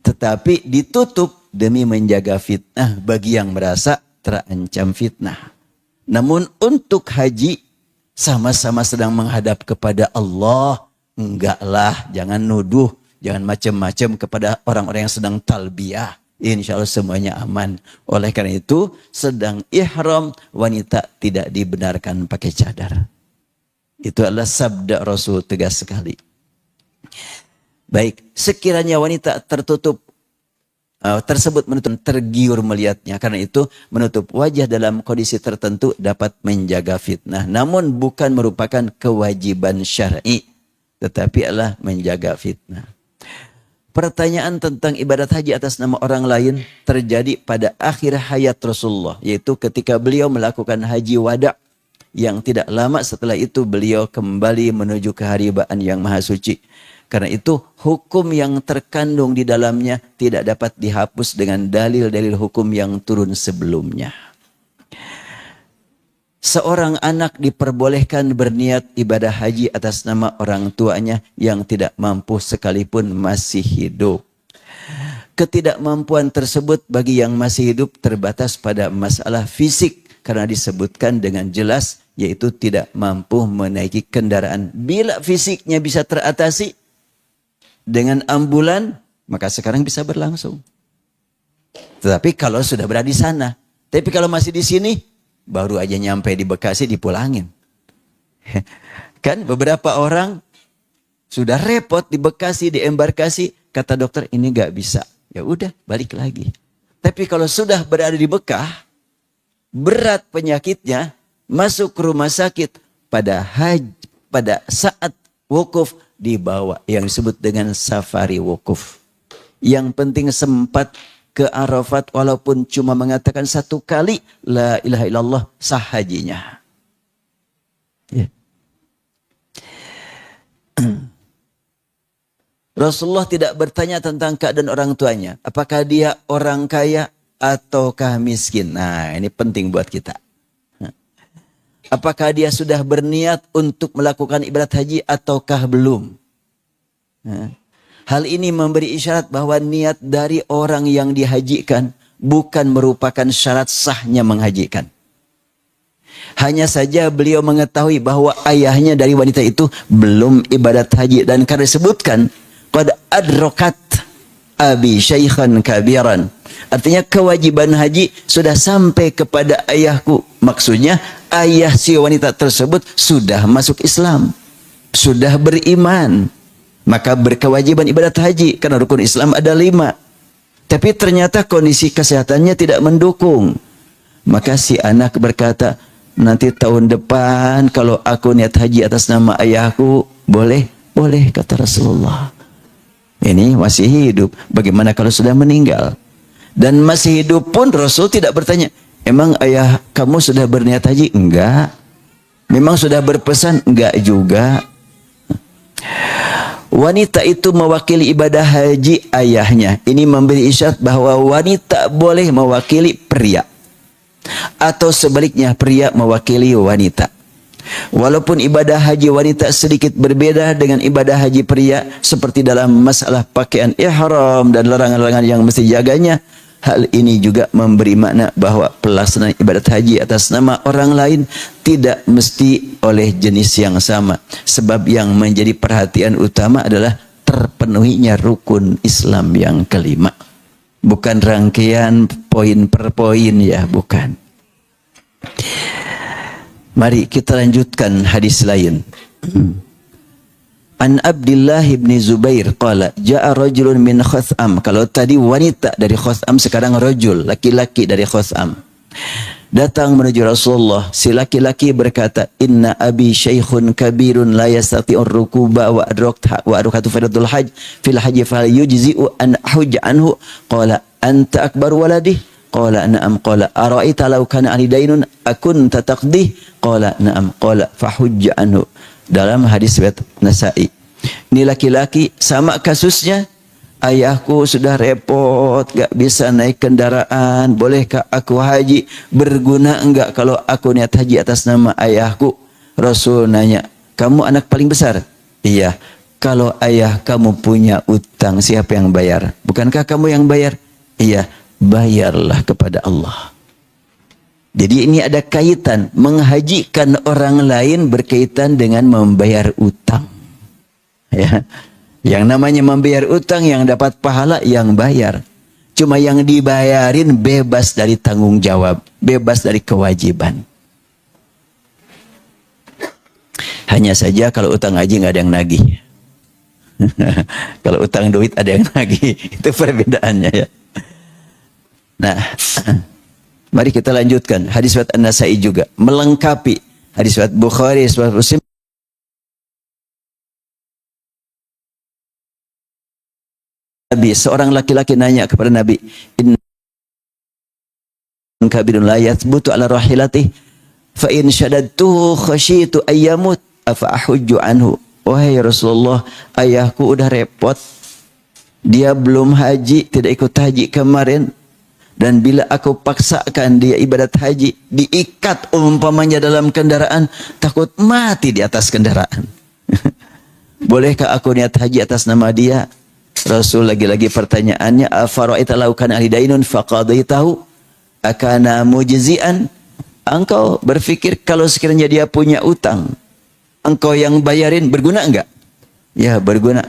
Tetapi ditutup demi menjaga fitnah bagi yang merasa terancam fitnah. Namun untuk haji sama-sama sedang menghadap kepada Allah. Enggaklah, jangan nuduh, jangan macam-macam kepada orang-orang yang sedang talbiyah. Insya Allah semuanya aman. Oleh karena itu, sedang ihram, wanita tidak dibenarkan pakai cadar. Itu adalah sabda Rasul tegas sekali. Baik, sekiranya wanita tersebut menutup, tergiur melihatnya. Karena itu menutup wajah dalam kondisi tertentu dapat menjaga fitnah. Namun bukan merupakan kewajiban syar'i. Tetapi adalah menjaga fitnah. Pertanyaan tentang ibadat haji atas nama orang lain terjadi pada akhir hayat Rasulullah. Yaitu ketika beliau melakukan haji wada. Yang tidak lama setelah itu beliau kembali menuju keharibaan yang maha suci. Karena itu hukum yang terkandung di dalamnya tidak dapat dihapus dengan dalil-dalil hukum yang turun sebelumnya. Seorang anak diperbolehkan berniat ibadah haji atas nama orang tuanya yang tidak mampu sekalipun masih hidup. Ketidakmampuan tersebut bagi yang masih hidup terbatas pada masalah fisik karena disebutkan dengan jelas yaitu tidak mampu menaiki kendaraan. Bila fisiknya bisa teratasi dengan ambulan, maka sekarang bisa berlangsung. Tetapi kalau sudah berada di sana, tapi kalau masih di sini, baru aja nyampe di Bekasi dipulangin. Kan beberapa orang sudah repot di Bekasi, di embarkasi, kata dokter ini gak bisa. Ya udah balik lagi. Tapi kalau sudah berada di Bekah, berat penyakitnya, masuk ke rumah sakit pada saat wukuf dibawa yang disebut dengan safari wukuf. Yang penting sempat ke Arafat walaupun cuma mengatakan satu kali la ilaha illallah sah hajinya. Ya. Rasulullah tidak bertanya tentang keadaan orang tuanya. Apakah dia orang kaya ataukah miskin. Nah ini penting buat kita. Apakah dia sudah berniat untuk melakukan ibadat haji ataukah belum. Hal ini memberi isyarat bahwa niat dari orang yang dihajikan bukan merupakan syarat sahnya menghajikan. Hanya saja beliau mengetahui bahwa ayahnya dari wanita itu belum ibadat haji. Dan karena disebutkan, qad adrokat abi syaikhan kabiran. Artinya kewajiban haji sudah sampai kepada ayahku. Maksudnya ayah si wanita tersebut sudah masuk Islam. Sudah beriman. Maka berkewajiban ibadat haji. Karena rukun Islam ada 5. Tapi ternyata kondisi kesehatannya tidak mendukung. Maka si anak berkata, nanti tahun depan kalau aku niat haji atas nama ayahku, boleh? Boleh, kata Rasulullah. Ini masih hidup. Bagaimana kalau sudah meninggal? Dan masih hidup pun Rasul tidak bertanya, emang ayah kamu sudah berniat haji? Enggak. Memang sudah berpesan? Enggak juga. Wanita itu mewakili ibadah haji ayahnya. Ini memberi isyarat bahwa wanita boleh mewakili pria. Atau sebaliknya pria mewakili wanita. Walaupun ibadah haji wanita sedikit berbeda dengan ibadah haji pria, seperti dalam masalah pakaian ihram dan larangan-larangan yang mesti jaganya, hal ini juga memberi makna bahwa pelaksanaan ibadat haji atas nama orang lain tidak mesti oleh jenis yang sama. Sebab yang menjadi perhatian utama adalah terpenuhinya rukun Islam yang kelima. Bukan rangkaian poin per poin ya, bukan. Mari kita lanjutkan hadis lain. An Abdullah bin Zubair qala jaa rajulun min Khutham. Kalau tadi wanita dari Khutham, sekarang rajul, laki-laki dari Khutham. Datang menuju Rasulullah. Si laki-laki berkata, "Inna abi syaikhun kabirun la yastati'ur rukuba wa adrakatu fardul hajj fil hajj fal yujzi'u an hujja anhu." Qala anta akbar waladih. Qala na'am. Qala ara'aita law kana ali dainun akunta taqdih. Qala na'am. Qala fahujja anhu. Dalam hadis riwayat Nasa'i. Ini laki-laki sama kasusnya. Ayahku sudah repot, gak bisa naik kendaraan. Bolehkah aku haji? Berguna enggak kalau aku niat haji atas nama ayahku? Rasul nanya, kamu anak paling besar? Iya. Kalau ayah kamu punya utang, siapa yang bayar? Bukankah kamu yang bayar? Iya. Bayarlah kepada Allah. Jadi ini ada kaitan. Menghajikan orang lain berkaitan dengan membayar utang. Ya. Yang namanya membayar utang, yang dapat pahala yang bayar. Cuma yang dibayarin bebas dari tanggung jawab. Bebas dari kewajiban. Hanya saja kalau utang haji nggak ada yang nagih. Kalau utang duit ada yang nagih. Itu perbedaannya ya. Nah, mari kita lanjutkan. Hadis riwayat An-Nasa'i juga melengkapi hadis riwayat Bukhari, riwayat Muslim. Nabi, seorang laki-laki nanya kepada Nabi, "In kabirun la yathbutu ala rahilatihi fa in shaddadtuhu khasyitu ayyamut afa ahujju anhu." Wahai Rasulullah, ayahku udah repot. Dia belum haji, tidak ikut haji kemarin. Dan bila aku paksakan dia ibadat haji, diikat umpamanya dalam kendaraan, takut mati di atas kendaraan. Bolehkah aku niat haji atas nama dia? Rasul lagi-lagi pertanyaannya, afara'aita law kana ahli dainun faqadaitahu akana mujzi'an? Engkau berpikir kalau sekiranya dia punya utang, engkau yang bayarin, berguna enggak? Ya, berguna.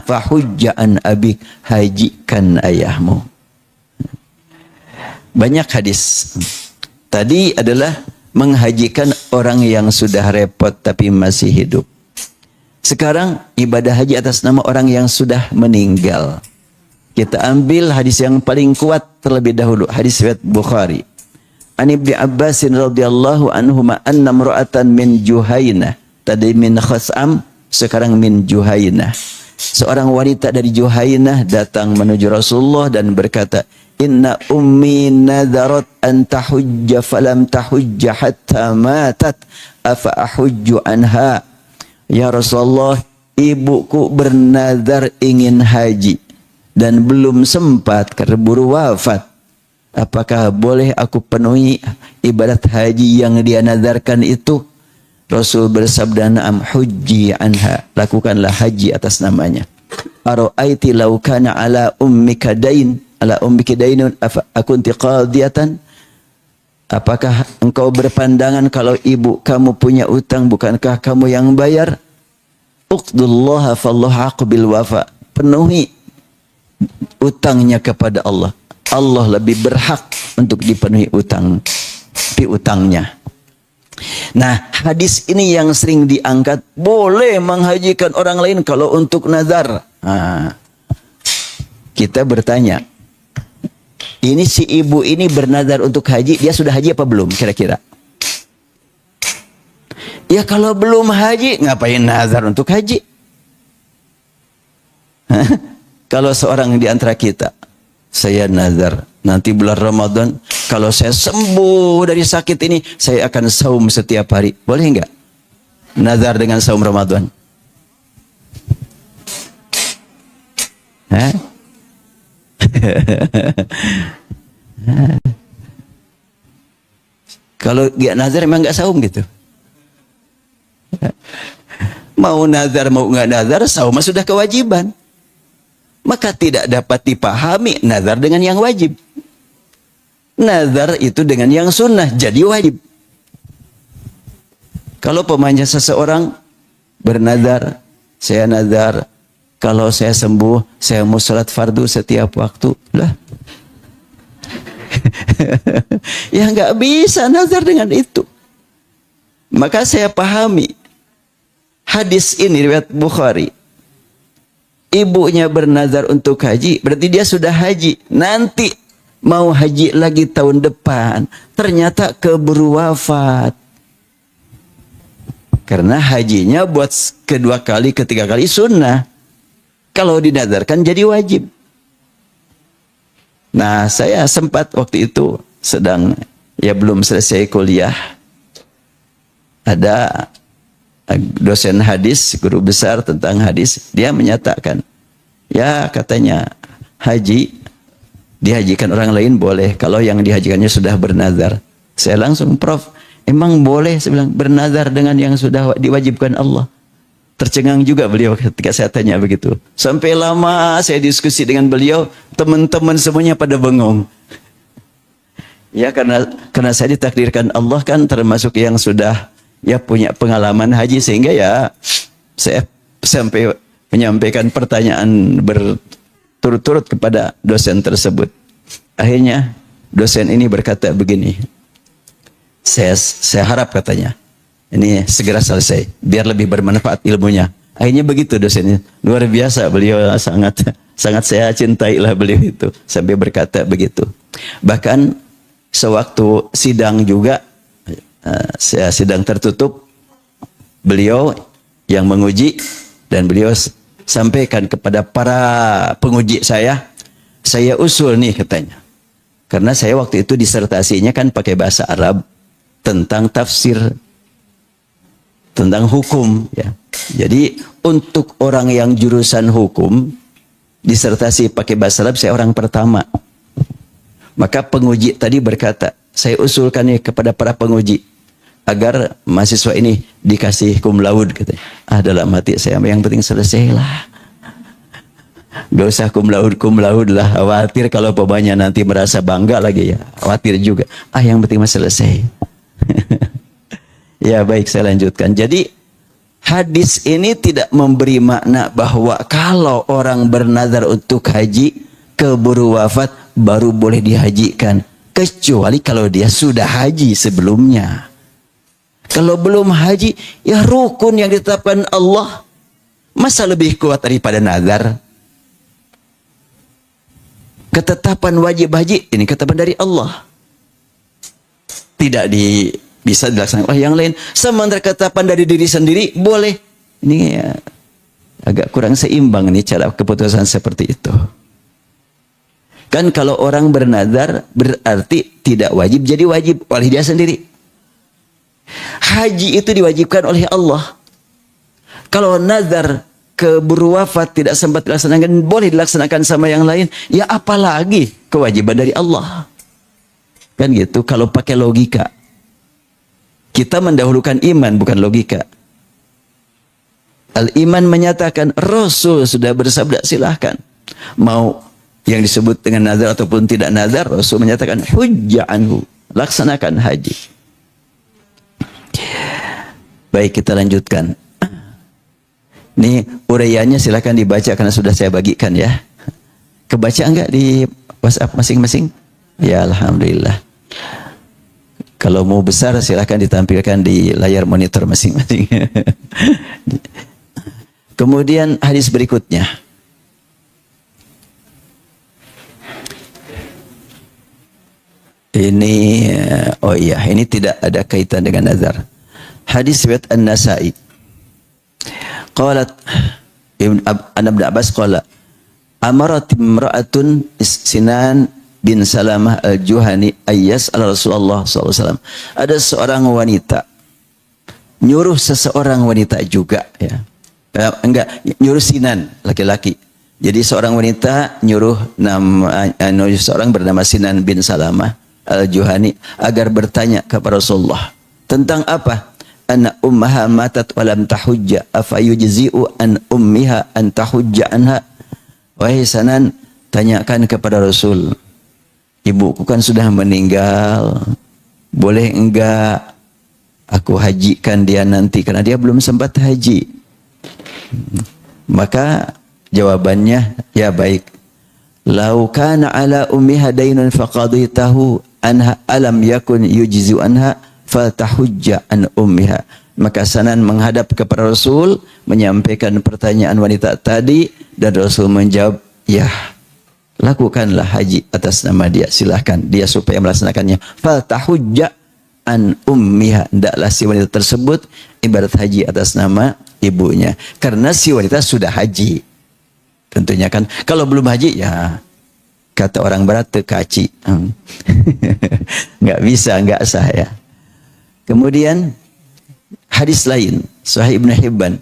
Fahujja'an abik, hajikan ayahmu. Banyak hadis. Tadi adalah menghajikan orang yang sudah repot tapi masih hidup. Sekarang ibadah haji atas nama orang yang sudah meninggal. Kita ambil hadis yang paling kuat terlebih dahulu. Hadis riwayat Bukhari. An Ibnu Abbas radhiyallahu anhuma anna imra'atan min Juhainah. Tadi min Khutham, sekarang min Juhainah. Seorang wanita dari Juhainah datang menuju Rasulullah dan berkata, "Inna ummi nadarat an tahujja falam tahujja hatta matat. Afa ahujju anha?" Ya Rasulullah, ibuku bernazar ingin haji dan belum sempat keburu wafat. Apakah boleh aku penuhi ibadat haji yang dia nazarkan itu? Rasul bersabda, "Na'am, hujji anha." Lakukanlah haji atas namanya. Ara'aiti law kana ala ummika dain, ala ummiki dainun afa akunti qadiyatan? Apakah engkau berpandangan kalau ibu kamu punya utang, bukankah kamu yang bayar? Uqdullaha fallahu haqqu bil wafa. Penuhi utangnya kepada Allah. Allah lebih berhak untuk dipenuhi utangnya. Nah, hadis ini yang sering diangkat, boleh menghajikan orang lain kalau untuk nazar. Kita bertanya, ini si ibu ini bernazar untuk haji, dia sudah haji apa belum kira-kira? Ya kalau belum haji, ngapain nazar untuk haji? Kalau seorang di antara kita, saya nazar, nanti bulan Ramadan, kalau saya sembuh dari sakit ini, saya akan saum setiap hari. Boleh enggak? Nazar dengan saum Ramadan. Kalau dia nazar emang enggak saum gitu? Mau nazar mau nggak nazar, saum sudah kewajiban. Maka tidak dapat dipahami nazar dengan yang wajib. Nazar itu dengan yang sunnah jadi wajib. Kalau pemanja seseorang bernazar, saya nazar kalau saya sembuh saya mau salat fardu setiap waktu, lah ya nggak bisa nazar dengan itu. Maka saya pahami hadis ini riwayat Bukhari. Ibunya bernazar untuk haji, berarti dia sudah haji. Nanti mau haji lagi tahun depan, ternyata keburu wafat. Karena hajinya buat kedua kali, ketiga kali sunnah. Kalau dinazarkan jadi wajib. Nah, saya sempat waktu itu sedang, ya belum selesai kuliah. Ada dosen hadis, guru besar tentang hadis, dia menyatakan, ya katanya haji, dihajikan orang lain boleh, kalau yang dihajikannya sudah bernazar. Saya langsung, Prof, emang boleh? Saya bilang, bernazar dengan yang sudah diwajibkan Allah. Tercengang juga beliau ketika saya tanya begitu. Sampai lama saya diskusi dengan beliau, teman-teman semuanya pada bengong. Ya karena saya ditakdirkan Allah kan termasuk yang sudah ya punya pengalaman haji, sehingga ya saya sampai menyampaikan pertanyaan berturut-turut kepada dosen tersebut. Akhirnya dosen ini berkata begini, saya harap katanya ini segera selesai biar lebih bermanfaat ilmunya. Akhirnya begitu dosennya, luar biasa beliau, sangat saya cintai lah beliau itu, sampai berkata begitu. Bahkan sewaktu sidang juga, saya sidang tertutup, beliau yang menguji dan beliau sampaikan kepada para penguji saya usul nih katanya. Karena saya waktu itu disertasinya kan pakai bahasa Arab tentang tafsir, tentang hukum ya. Jadi untuk orang yang jurusan hukum disertasi pakai bahasa Arab, saya orang pertama. Maka penguji tadi berkata, saya usulkan nih kepada para penguji agar mahasiswa ini dikasih cum laude katanya. Dalam hati saya yang penting selesailah. Gak usah cum laude lah, khawatir kalau pemanya nanti merasa bangga lagi ya. Khawatir juga. Yang penting mah selesai. Ya baik, saya lanjutkan. Jadi hadis ini tidak memberi makna bahwa kalau orang bernazar untuk haji keburu wafat baru boleh dihajikan, kecuali kalau dia sudah haji sebelumnya. Kalau belum haji, ya rukun yang ditetapkan Allah masa lebih kuat daripada nazar. Ketetapan wajib haji ini ketetapan dari Allah, tidak bisa dilaksanakan oleh yang lain. Sementara ketetapan dari diri sendiri boleh. Ini ya, agak kurang seimbang nih cara keputusan seperti itu. Kan kalau orang bernazar berarti tidak wajib jadi wajib oleh dia sendiri. Haji itu diwajibkan oleh Allah. Kalau nazar keburu wafat tidak sempat dilaksanakan, boleh dilaksanakan sama yang lain, ya apalagi kewajiban dari Allah. Kan gitu kalau pakai logika. Kita mendahulukan iman bukan logika. Al-iman menyatakan Rasul sudah bersabda, silahkan. Mau yang disebut dengan nazar ataupun tidak nazar, Rasul menyatakan hujjah anhu, laksanakan haji. Baik, kita lanjutkan. Ini uraiannya silakan dibaca karena sudah saya bagikan ya. Kebaca enggak di WhatsApp masing-masing? Ya alhamdulillah. Kalau mau besar silakan ditampilkan di layar monitor masing-masing. Kemudian hadis berikutnya. Ini ini tidak ada kaitan dengan nazar. Hadis riwayat An-Nasa'i. Qalat Ibn Abbas qala amarat imra'atun Sinan bin Salamah al-Juhani ayyas ala Rasulullah SAW. Ada seorang wanita nyuruh seseorang wanita juga ya. Nyuruh Sinan laki-laki. Jadi seorang wanita nyuruh seorang bernama Sinan bin Salamah al-Juhani agar bertanya kepada Rasulullah tentang apa? anna ummaha matat wa lam tahujja afa yujzi'u an ummiha an tahujja anha. Wahai Sanan, tanyakan kepada Rasul, ibuku kan sudah meninggal, boleh enggak aku hajikan dia nanti karena dia belum sempat haji? Maka jawabannya, ya baik. Lau kana ala ummiha dainun faqaditahu anha alam yakun yujzi'u anha fatahujja an ummiha. Maka Sanan menghadap kepada Rasul, menyampaikan pertanyaan wanita tadi, dan Rasul menjawab, ya, lakukanlah haji atas nama dia, silahkan dia supaya melaksanakannya. Fatahujja an ummiha, hendaklah si wanita tersebut ibadat haji atas nama ibunya, karena si wanita sudah haji. Tentunya kan, kalau belum haji, ya kata orang barat tekaci. Nggak bisa, nggak sah ya. Kemudian hadis lain, Sahih Ibn Hibban.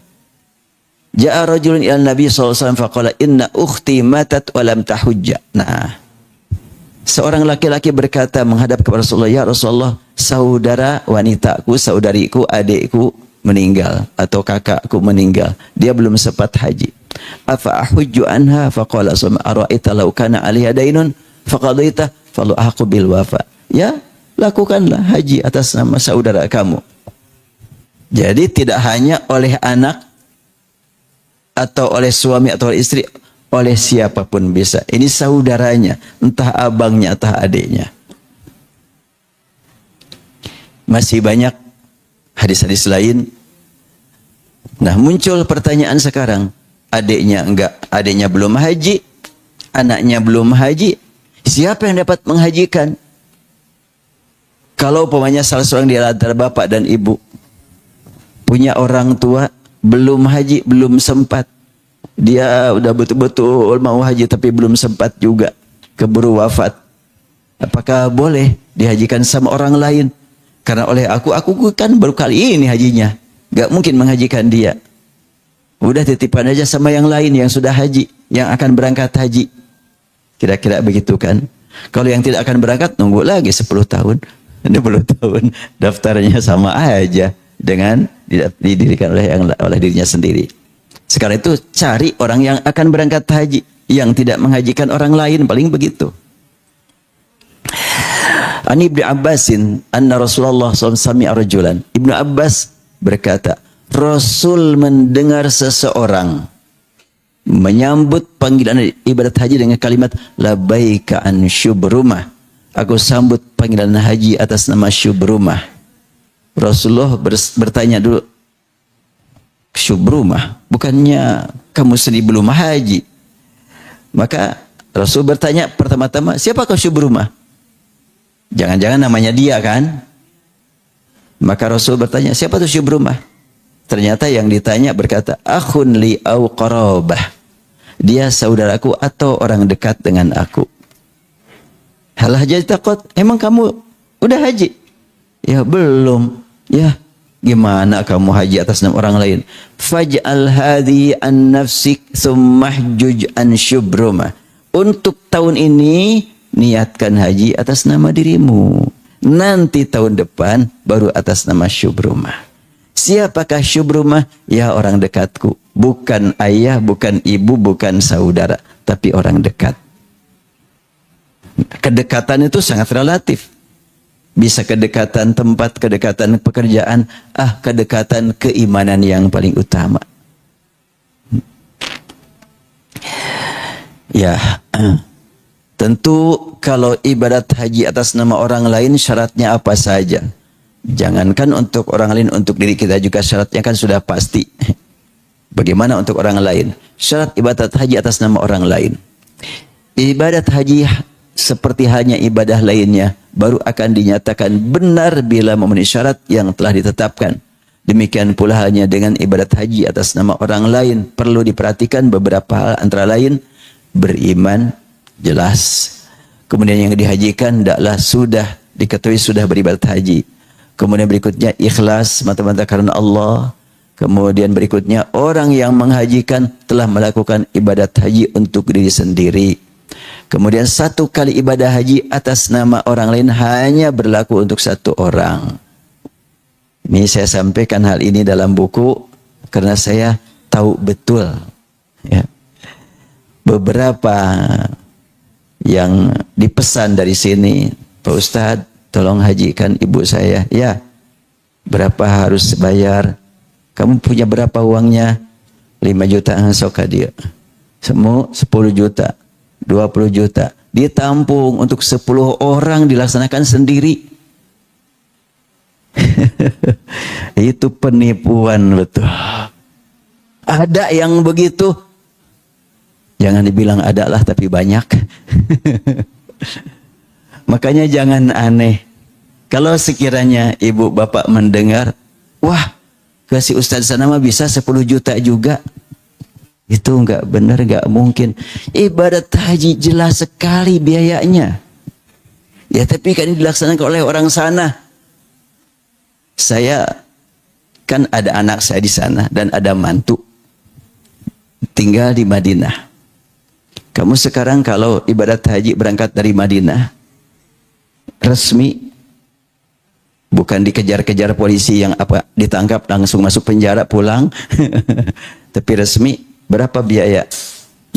Ja'a rajulun ila Nabi SAW faqala inna ukhti matat wa lam tahujja. Nah, seorang laki-laki berkata menghadap kepada Rasulullah, ya Rasulullah, saudara wanitaku, saudariku, adikku meninggal atau kakakku meninggal, dia belum sempat haji. Afa ahujju anha faqala summa ara'aita law kana 'alaiha dainun faqadaita falu ahqu bil wafa. Ya, lakukanlah haji atas nama saudara kamu. Jadi tidak hanya oleh anak atau oleh suami atau oleh istri, oleh siapapun bisa. Ini saudaranya, entah abangnya, entah adiknya. Masih banyak hadis-hadis lain. Nah, muncul pertanyaan sekarang. Adiknya enggak, adiknya belum haji, anaknya belum haji, siapa yang dapat menghajikan? Kalau umpamanya salah seorang di antara bapak dan ibu punya orang tua belum haji, belum sempat, dia udah betul-betul mau haji tapi belum sempat juga, keburu wafat, apakah boleh dihajikan sama orang lain? Karena oleh aku kan baru kali ini hajinya, gak mungkin menghajikan dia. Udah titipan aja sama yang lain yang sudah haji, yang akan berangkat haji. Kira-kira begitu kan? Kalau yang tidak akan berangkat, nunggu lagi 10 tahun. 20 tahun. Daftarnya sama aja dengan didirikan oleh dirinya sendiri. Sekarang itu cari orang yang akan berangkat haji, yang tidak menghajikan orang lain, paling begitu. Ani Ibnu Abbasin anna Rasulullah SAW sami'a rajulan. Ibnu Abbas berkata, Rasul mendengar seseorang menyambut panggilan ibadat haji dengan kalimat labbaika an syubrumah. Aku sambut panggilan haji atas nama syubrumah. Rasulullah bertanya dulu, syubrumah, bukannya kamu sendiri belum haji? Maka Rasul bertanya pertama-tama, siapa kau syubrumah? Jangan-jangan namanya dia kan? Maka Rasul bertanya, siapa tuh syubrumah? Ternyata yang ditanya berkata, akhun li au qarabah. Dia saudaraku atau orang dekat dengan aku. Hal haji takut, emang kamu udah haji? Ya belum. Ya, gimana kamu haji atas nama orang lain? Faj'al hadhi an nafsik thumma hjuj an syubrumah. Untuk tahun ini niatkan haji atas nama dirimu. Nanti tahun depan baru atas nama syubrumah. Siapakah syubrumah? Ya orang dekatku. Bukan ayah, bukan ibu, bukan saudara. Tapi orang dekat. Kedekatan itu sangat relatif. Bisa kedekatan tempat, kedekatan pekerjaan. Kedekatan keimanan yang paling utama. Ya, tentu kalau ibadat haji atas nama orang lain syaratnya apa saja. Jangankan untuk orang lain, untuk diri kita juga syaratnya kan sudah pasti. Bagaimana untuk orang lain? Syarat ibadat haji atas nama orang lain. Ibadat haji seperti halnya ibadah lainnya, baru akan dinyatakan benar bila memenuhi syarat yang telah ditetapkan. Demikian pula halnya dengan ibadat haji atas nama orang lain. Perlu diperhatikan beberapa hal, antara lain beriman, jelas. Kemudian yang dihajikan hendaklah sudah diketahui sudah beribadat haji. Kemudian berikutnya ikhlas semata-mata karena Allah. Kemudian berikutnya orang yang menghajikan telah melakukan ibadat haji untuk diri sendiri. Kemudian satu kali ibadah haji atas nama orang lain hanya berlaku untuk satu orang. Ini saya sampaikan hal ini dalam buku karena saya tahu betul ya, beberapa yang dipesan dari sini, Pak Ustadz tolong hajikan ibu saya. Ya, berapa harus bayar? Kamu punya berapa uangnya? 5 juta, sok dia. Semua 10 juta, 20 juta. Ditampung untuk 10 orang dilaksanakan sendiri. Itu penipuan betul. Ada yang begitu. Jangan dibilang ada lah, tapi banyak. Makanya jangan aneh. Kalau sekiranya ibu bapak mendengar, wah, kasih Ustadz sana mah bisa 10 juta juga. Itu enggak benar, enggak mungkin. Ibadat haji jelas sekali biayanya. Ya tapi kan dilaksanakan oleh orang sana. Saya kan ada anak saya di sana dan ada mantu tinggal di Madinah. Kamu sekarang kalau ibadat haji berangkat dari Madinah resmi, bukan dikejar-kejar polisi yang apa ditangkap langsung masuk penjara pulang, tapi resmi, berapa biaya?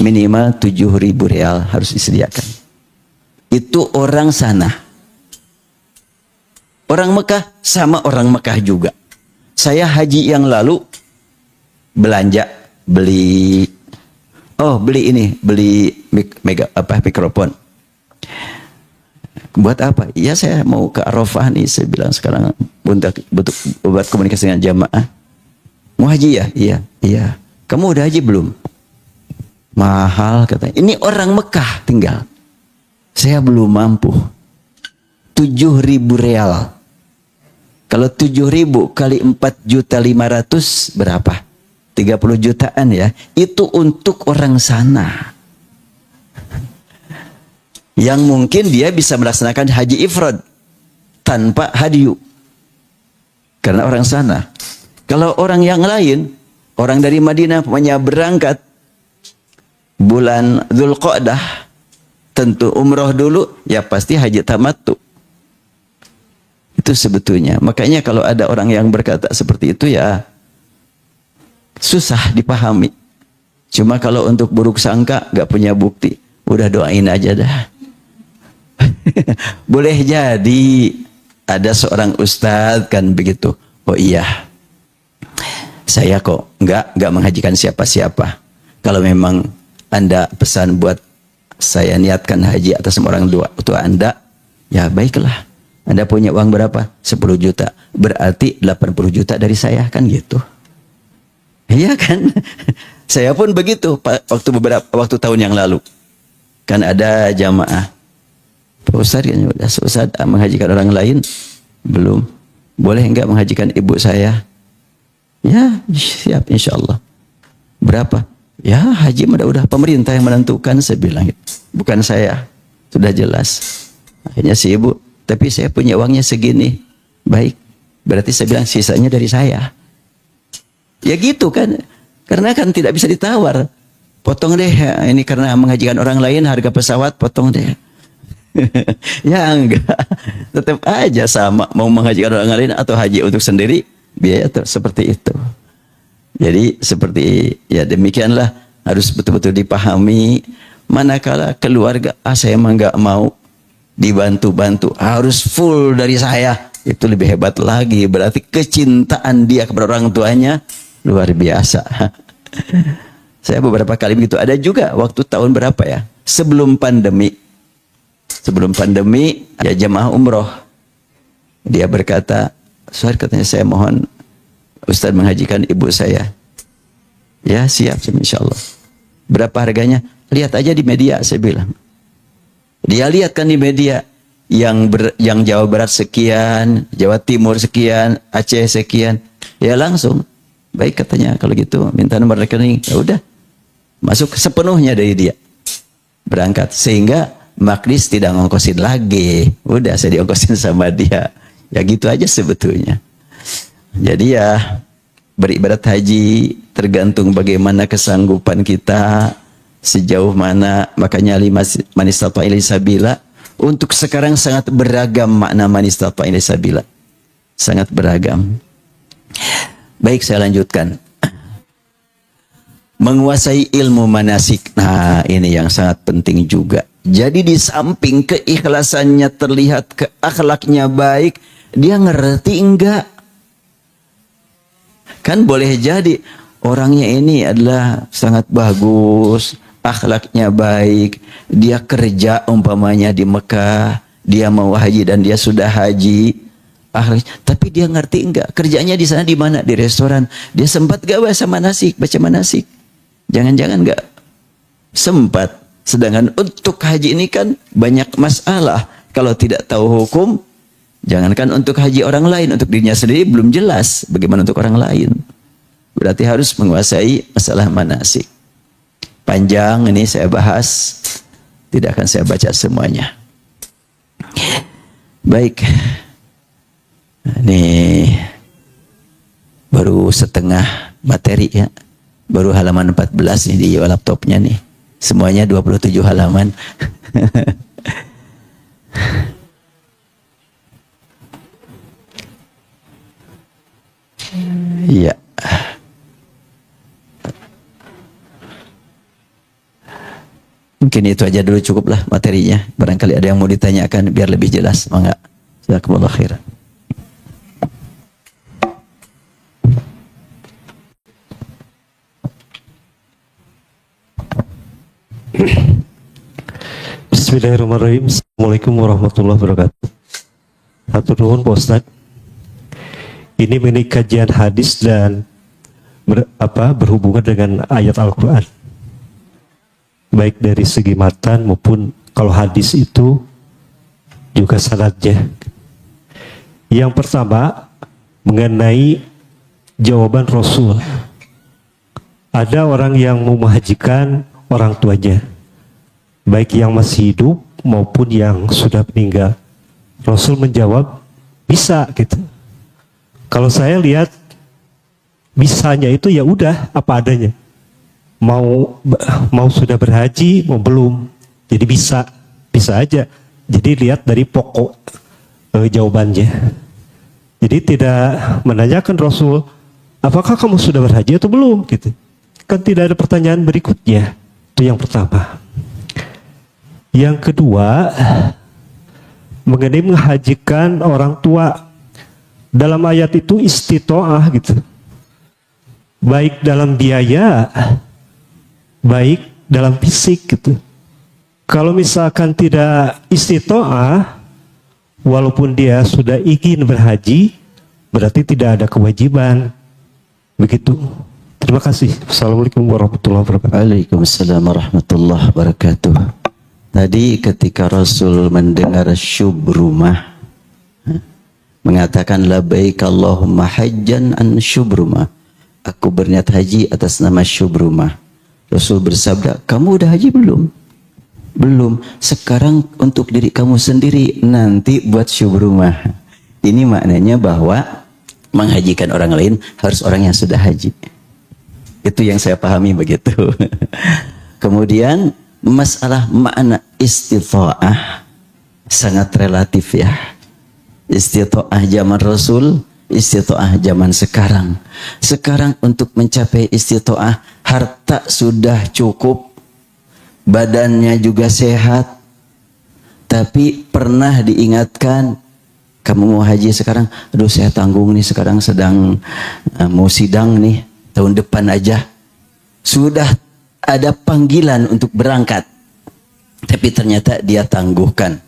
Minimal 7.000 real harus disediakan. Itu orang sana. Orang Mekah sama orang Mekah juga. Saya haji yang lalu belanja beli mikrofon. Buat apa? Ya saya mau ke Arafah nih, saya bilang sekarang butuh buat komunikasi dengan jamaah. Mau haji ya? Iya. Kamu udah haji belum? Mahal katanya. Ini orang Mekah tinggal. Saya belum mampu. 7.000 real. Kalau 7.000 kali 4.500.000 berapa? 30 jutaan ya. Itu untuk orang sana. Yang mungkin dia bisa melaksanakan haji ifrad tanpa hadiyu. Karena orang sana. Kalau orang yang lain, orang dari Madinah punya berangkat bulan Dzulqa'dah, tentu umroh dulu, ya pasti haji tamattu. Itu sebetulnya. Makanya kalau ada orang yang berkata seperti itu ya susah dipahami. Cuma kalau untuk buruk sangka gak punya bukti, udah doain aja dah. Boleh jadi ada seorang ustadz kan begitu. Oh iya, saya kok nggak menghajikan siapa-siapa. Kalau memang Anda pesan buat saya niatkan haji atas orang tua Anda, ya baiklah. Anda punya uang berapa? 10 juta. Berarti 80 juta dari saya, kan gitu. Iya kan? Saya pun begitu waktu tahun yang lalu. Kan ada jamaah. Pak Ustadz kan udah Ustadz menghajikan orang lain? Belum. Boleh enggak menghajikan ibu saya? Ya, siap insyaallah. Berapa? Ya, haji udah pemerintah yang menentukan, saya bilang. Bukan saya. Sudah jelas. Akhirnya si ibu, tapi saya punya uangnya segini. Baik. Berarti saya bilang sisanya dari saya. Ya gitu kan. Karena kan tidak bisa ditawar. Potong deh. Ini karena menghajikan orang lain harga pesawat, potong deh. Ya enggak. Tetap aja sama. Mau menghajikan orang lain atau haji untuk sendiri, biaya seperti itu. Jadi seperti ya demikianlah. Harus betul-betul dipahami. Manakala keluarga, saya emang enggak mau dibantu-bantu, harus full dari saya, itu lebih hebat lagi. Berarti kecintaan dia kepada orang tuanya luar biasa. Saya beberapa kali begitu. Ada juga waktu tahun berapa ya, sebelum pandemi ya jemaah umroh, dia berkata, Ustaz, katanya saya mohon Ustaz menghajikan ibu saya. Ya siap, insyaallah. Berapa harganya? Lihat aja di media, saya bilang. Dia lihat kan di media yang Jawa Barat sekian, Jawa Timur sekian, Aceh sekian. Ya langsung, baik katanya, kalau gitu minta nomor rekening. Ya udah, masuk sepenuhnya dari dia. Berangkat, sehingga maklis tidak ngongkosin lagi. Udah saya diongkosin sama dia. Ya gitu aja sebetulnya. Jadi ya beribadat haji tergantung bagaimana kesanggupan kita, sejauh mana. Makanya man istata'a ilaihi sabila, untuk sekarang sangat beragam makna man istata'a ilaihi sabila. Sangat beragam. Baik, saya lanjutkan. Menguasai ilmu manasik. Nah, ini yang sangat penting juga. Jadi di samping keikhlasannya terlihat, ke akhlaknya baik, dia ngerti enggak? Kan boleh jadi orangnya ini adalah sangat bagus, akhlaknya baik, dia kerja umpamanya di Mekah, dia mau haji dan dia sudah haji. Tapi dia ngerti enggak? Kerjanya di sana di mana? Di restoran. Dia sempat gak baca manasik? Jangan-jangan enggak sempat. Sedangkan untuk haji ini kan banyak masalah. Kalau tidak tahu hukum, jangankan untuk haji orang lain, untuk dirinya sendiri belum jelas bagaimana untuk orang lain. Berarti harus menguasai masalah manasik. Panjang ini saya bahas, tidak akan saya baca semuanya. Baik. Ini baru setengah materi ya. Baru halaman 14 nih di laptopnya nih. Semuanya 27 halaman. Iya. Mungkin itu aja dulu, cukuplah materinya. Barangkali ada yang mau ditanyakan biar lebih jelas. Mangga. Jazakumullah khairan. Bismillahirrahmanirrahim. Assalamualaikum warahmatullahi wabarakatuh. Hatur nuhun Pak Ustaz. Ini mengenai kajian hadis dan berhubungan dengan ayat Al-Quran. Baik dari segi matan maupun kalau hadis itu juga sanadnya. Yang pertama mengenai jawaban Rasul. Ada orang yang mau menghajikan orang tuanya, baik yang masih hidup maupun yang sudah meninggal. Rasul menjawab, bisa gitu. Kalau saya lihat bisanya itu ya udah apa adanya. Mau sudah berhaji, mau belum. Jadi bisa aja. Jadi lihat dari pokok jawabannya. Jadi tidak menanyakan Rasul, apakah kamu sudah berhaji atau belum gitu. Kan tidak ada pertanyaan berikutnya. Itu yang pertama. Yang kedua, mengenai menghajikan orang tua. Dalam ayat itu istitoah gitu. Baik dalam biaya, baik dalam fisik gitu. Kalau misalkan tidak istitoah, walaupun dia sudah ingin berhaji, berarti tidak ada kewajiban. Begitu. Terima kasih. Assalamualaikum warahmatullahi wabarakatuh. Waalaikumsalam warahmatullahi wabarakatuh. Tadi ketika Rasul mendengar Syubrumah mengatakan labbaik Allahumma hajjan an Syubrumah, aku berniat haji atas nama Syubrumah. Rasul bersabda, kamu udah haji belum? Belum. Sekarang untuk diri kamu sendiri, nanti buat Syubrumah. Ini maknanya bahwa menghajikan orang lain harus orang yang sudah haji. Itu yang saya pahami begitu. Kemudian masalah makna istita'ah sangat relatif ya. Istita'ah zaman Rasul, istita'ah zaman sekarang. Sekarang untuk mencapai istita'ah, harta sudah cukup, badannya juga sehat, tapi pernah diingatkan, kamu mau haji sekarang, aduh saya tanggung nih, sekarang sedang mau sidang nih, tahun depan aja. Sudah ada panggilan untuk berangkat, tapi ternyata dia tangguhkan.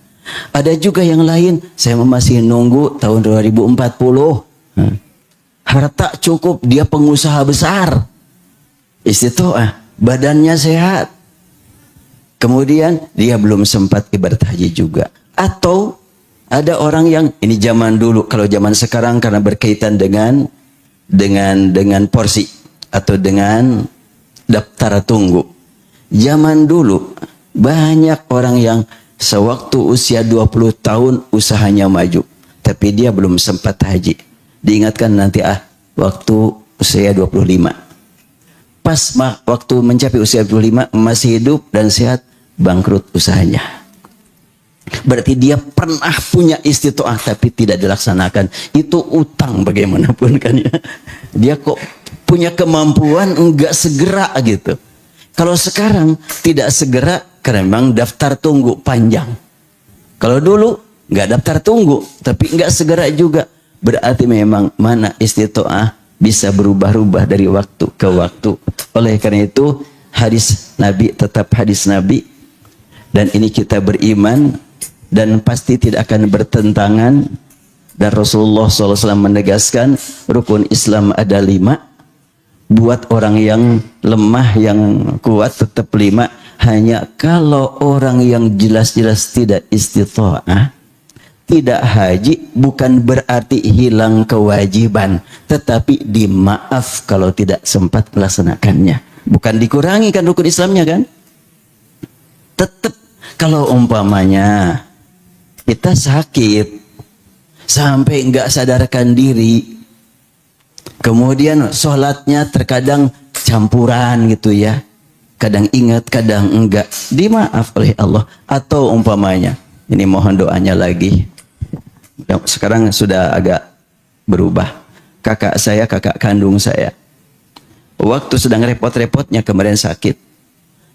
Ada juga yang lain, saya masih nunggu tahun 2040. Harta cukup, dia pengusaha besar, istitoah, badannya sehat, kemudian dia belum sempat ibadah haji juga. Atau ada orang yang, ini zaman dulu, kalau zaman sekarang karena berkaitan dengan porsi atau dengan daftar tunggu. Zaman dulu banyak orang yang sewaktu usia 20 tahun usahanya maju, tapi dia belum sempat haji. Diingatkan nanti waktu usia 25. Pas waktu mencapai usia 25 masih hidup dan sehat, bangkrut usahanya. Berarti dia pernah punya istitoah tapi tidak dilaksanakan. Itu utang bagaimanapun kan ya. Dia kok punya kemampuan enggak segera gitu. Kalau sekarang tidak segera karena memang daftar tunggu panjang. Kalau dulu enggak daftar tunggu tapi enggak segera juga. Berarti memang mana istitoah bisa berubah-ubah dari waktu ke waktu. Oleh karena itu hadis Nabi tetap hadis Nabi. Dan ini kita beriman dan pasti tidak akan bertentangan. Dan Rasulullah SAW menegaskan rukun Islam ada 5. Buat orang yang lemah, yang kuat tetap 5. Hanya kalau orang yang jelas-jelas tidak istita'ah, tidak haji, bukan berarti hilang kewajiban, tetapi dimaaf kalau tidak sempat melaksanakannya. Bukan dikurangi kan rukun Islamnya kan? Tetap kalau umpamanya kita sakit sampai enggak sadarkan diri, kemudian sholatnya terkadang campuran gitu ya, kadang ingat kadang enggak, dimaaf oleh Allah. Atau umpamanya ini mohon doanya lagi, sekarang sudah agak berubah, kakak saya, kakak kandung saya, waktu sedang repot-repotnya kemarin sakit,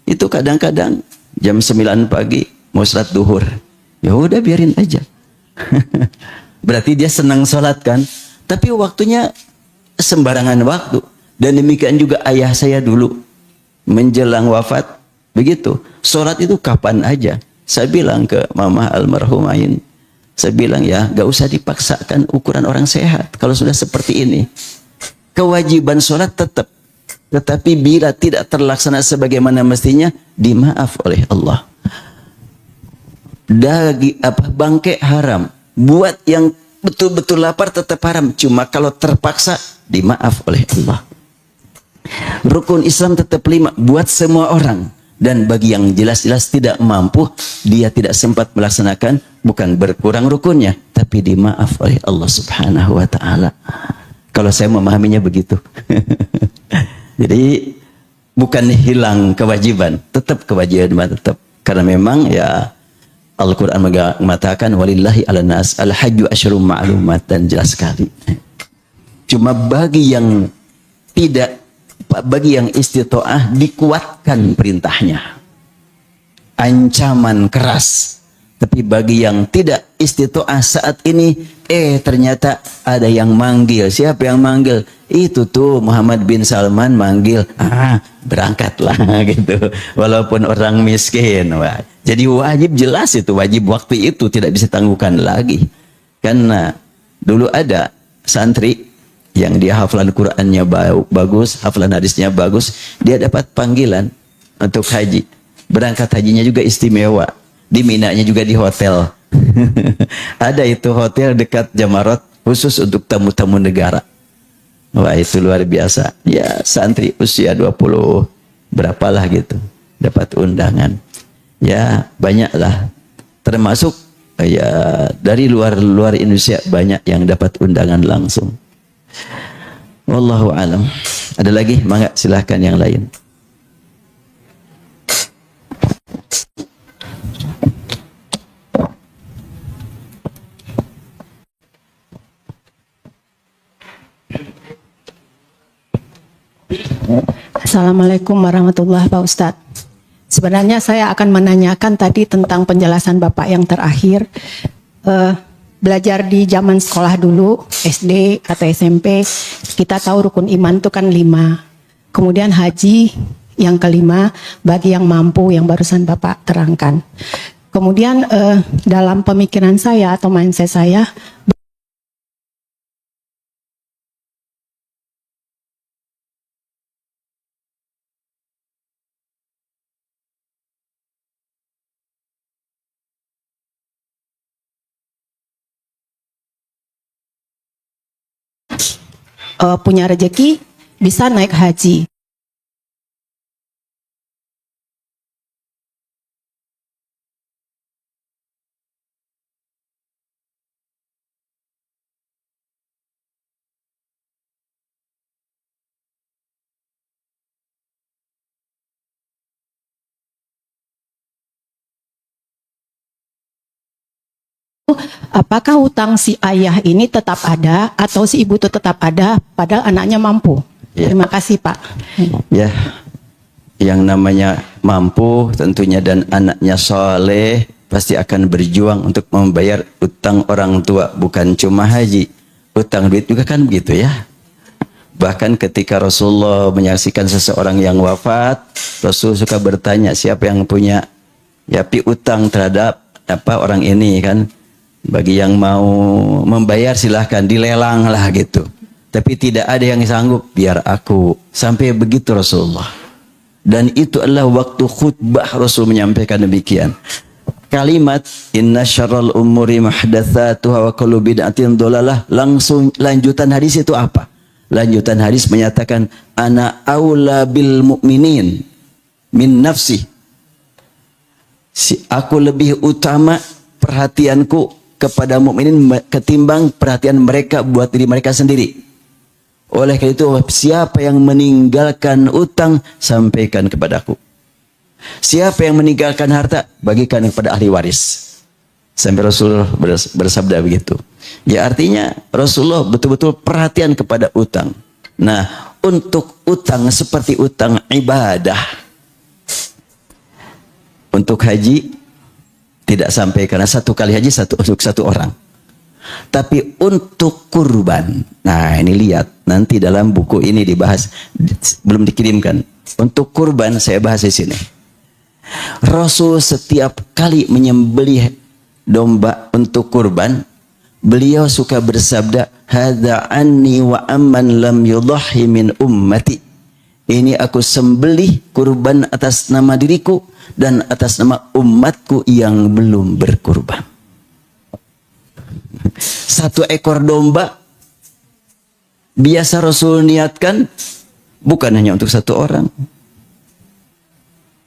itu kadang-kadang jam 9 pagi mau sholat duhur, ya udah biarin aja. Berarti dia senang sholat kan, tapi waktunya sembarangan waktu. Dan demikian juga ayah saya dulu menjelang wafat begitu, sholat itu kapan aja. Saya bilang ke mama almarhumain, saya bilang ya gak usah dipaksakan, ukuran orang sehat kalau sudah seperti ini. Kewajiban sholat tetap, tetapi bila tidak terlaksana sebagaimana mestinya, dimaaf oleh Allah. Bangkai haram, buat yang betul-betul lapar tetap haram, cuma kalau terpaksa dimaaf oleh Allah. Rukun Islam tetap 5 buat semua orang, dan bagi yang jelas-jelas tidak mampu, dia tidak sempat melaksanakan, bukan berkurang rukunnya, tapi dimaaf oleh Allah Subhanahu wa taala. Kalau saya memahaminya begitu. Jadi bukan hilang kewajiban, tetap kewajiban tetap, karena memang ya Al-Quran mengatakan walillahi ala nas al-hajju asyrum ma'lumat, dan jelas sekali. Cuma bagi yang tidak, bagi yang istitoah dikuatkan perintahnya, ancaman keras. Tapi bagi yang tidak istitoah saat ini, ternyata ada yang manggil. Siapa yang manggil? Itu tuh Muhammad bin Salman manggil. Berangkatlah gitu. Walaupun orang miskin. Wah. Jadi wajib, jelas itu wajib waktu itu, tidak bisa tangguhkan lagi. Karena dulu ada santri yang dia hafalan Qur'annya bagus, hafalan hadisnya bagus, dia dapat panggilan untuk haji. Berangkat hajinya juga istimewa. Di Minanya juga di hotel. Ada itu hotel dekat Jamarot khusus untuk tamu-tamu negara. Wah, itu luar biasa. Ya, santri usia 20 berapalah gitu dapat undangan. Ya, banyaklah. Termasuk ya dari luar Indonesia banyak yang dapat undangan langsung. Wallahu alam. Ada lagi? Mangga silahkan yang lain. Assalamualaikum warahmatullahi wabarakatuh, Pak Ustadz. Sebenarnya saya akan menanyakan tadi tentang penjelasan Bapak yang terakhir. Belajar di zaman sekolah dulu, SD atau SMP, kita tahu rukun iman itu kan 5. Kemudian haji yang kelima bagi yang mampu, yang barusan Bapak terangkan. Kemudian dalam pemikiran saya atau mindset saya, punya rezeki bisa naik haji. apakah hutang si ayah ini tetap ada atau si ibu itu tetap ada padahal anaknya mampu? Ya. Terima kasih Pak. Ya, yang namanya mampu tentunya dan anaknya soleh pasti akan berjuang untuk membayar utang orang tua, bukan cuma haji, utang duit juga kan begitu ya. Bahkan ketika Rasulullah menyaksikan seseorang yang wafat, Rasul suka bertanya siapa yang punya utang terhadap orang ini kan. Bagi yang mau membayar silahkan dilelang lah gitu. Tapi tidak ada yang sanggup, biar aku. Sampai begitu Rasulullah. Dan itu adalah waktu khutbah Rasul menyampaikan demikian. Kalimat inna syarrul umuri muhdatsatuha wa kullu bid'atin dhalalah, langsung lanjutan hadis itu apa? Lanjutan hadis menyatakan ana aula bil mu'minin min nafsi. Aku lebih utama perhatianku kepada mukminin ketimbang perhatian mereka buat diri mereka sendiri. Oleh karena itu, siapa yang meninggalkan utang, sampaikan kepadaku. Siapa yang meninggalkan harta, bagikan kepada ahli waris. Sampai Rasulullah bersabda begitu. Ya artinya Rasulullah betul-betul perhatian kepada utang. Nah, untuk utang seperti utang ibadah. Untuk haji tidak sampai karena satu kali haji untuk satu orang. Tapi untuk kurban, nah ini lihat nanti dalam buku ini dibahas, belum dikirimkan. Untuk kurban saya bahas di sini. Rasul setiap kali menyembelih domba untuk kurban, beliau suka bersabda, "Hadza anni wa amman lam yudhhi min ummati." Ini aku sembelih kurban atas nama diriku dan atas nama umatku yang belum berkurban. Satu ekor domba biasa Rasul niatkan bukan hanya untuk satu orang.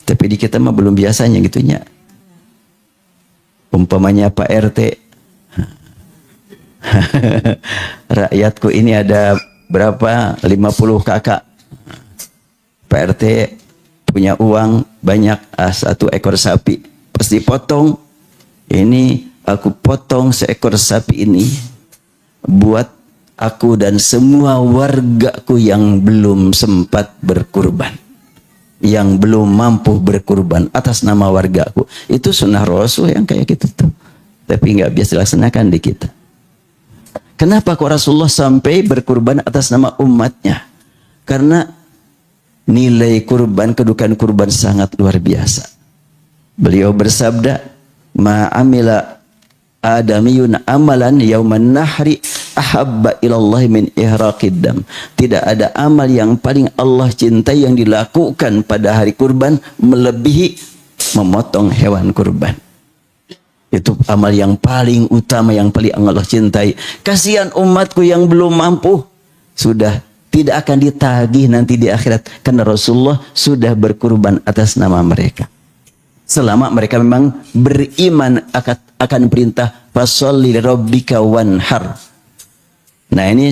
Tapi di kita mah belum biasanya gitunya. Umpamanya Pak RT, rakyatku ini ada berapa? 50 kakak. Pak RT punya uang banyak, satu ekor sapi. Pasti potong. Ini aku potong seekor sapi ini buat aku dan semua wargaku yang belum sempat berkurban, yang belum mampu berkurban atas nama wargaku. Itu sunnah Rasul yang kayak gitu tuh. Tapi nggak biasa dilaksanakan di kita. Kenapa kok Rasulullah sampai berkurban atas nama umatnya? Karena nilai kurban, kedudukan kurban sangat luar biasa. Beliau bersabda, "Ma'amila adamiyun amalan yauman nahri ahabba ilallah min ihraqid dam." Tidak ada amal yang paling Allah cintai yang dilakukan pada hari kurban melebihi memotong hewan kurban. Itu amal yang paling utama, yang paling Allah cintai. Kasihan umatku yang belum mampu, sudah tidak akan ditagih nanti di akhirat karena Rasulullah sudah berkurban atas nama mereka. Selama mereka memang beriman akan perintah fasholli lirabbika wanhar. Nah ini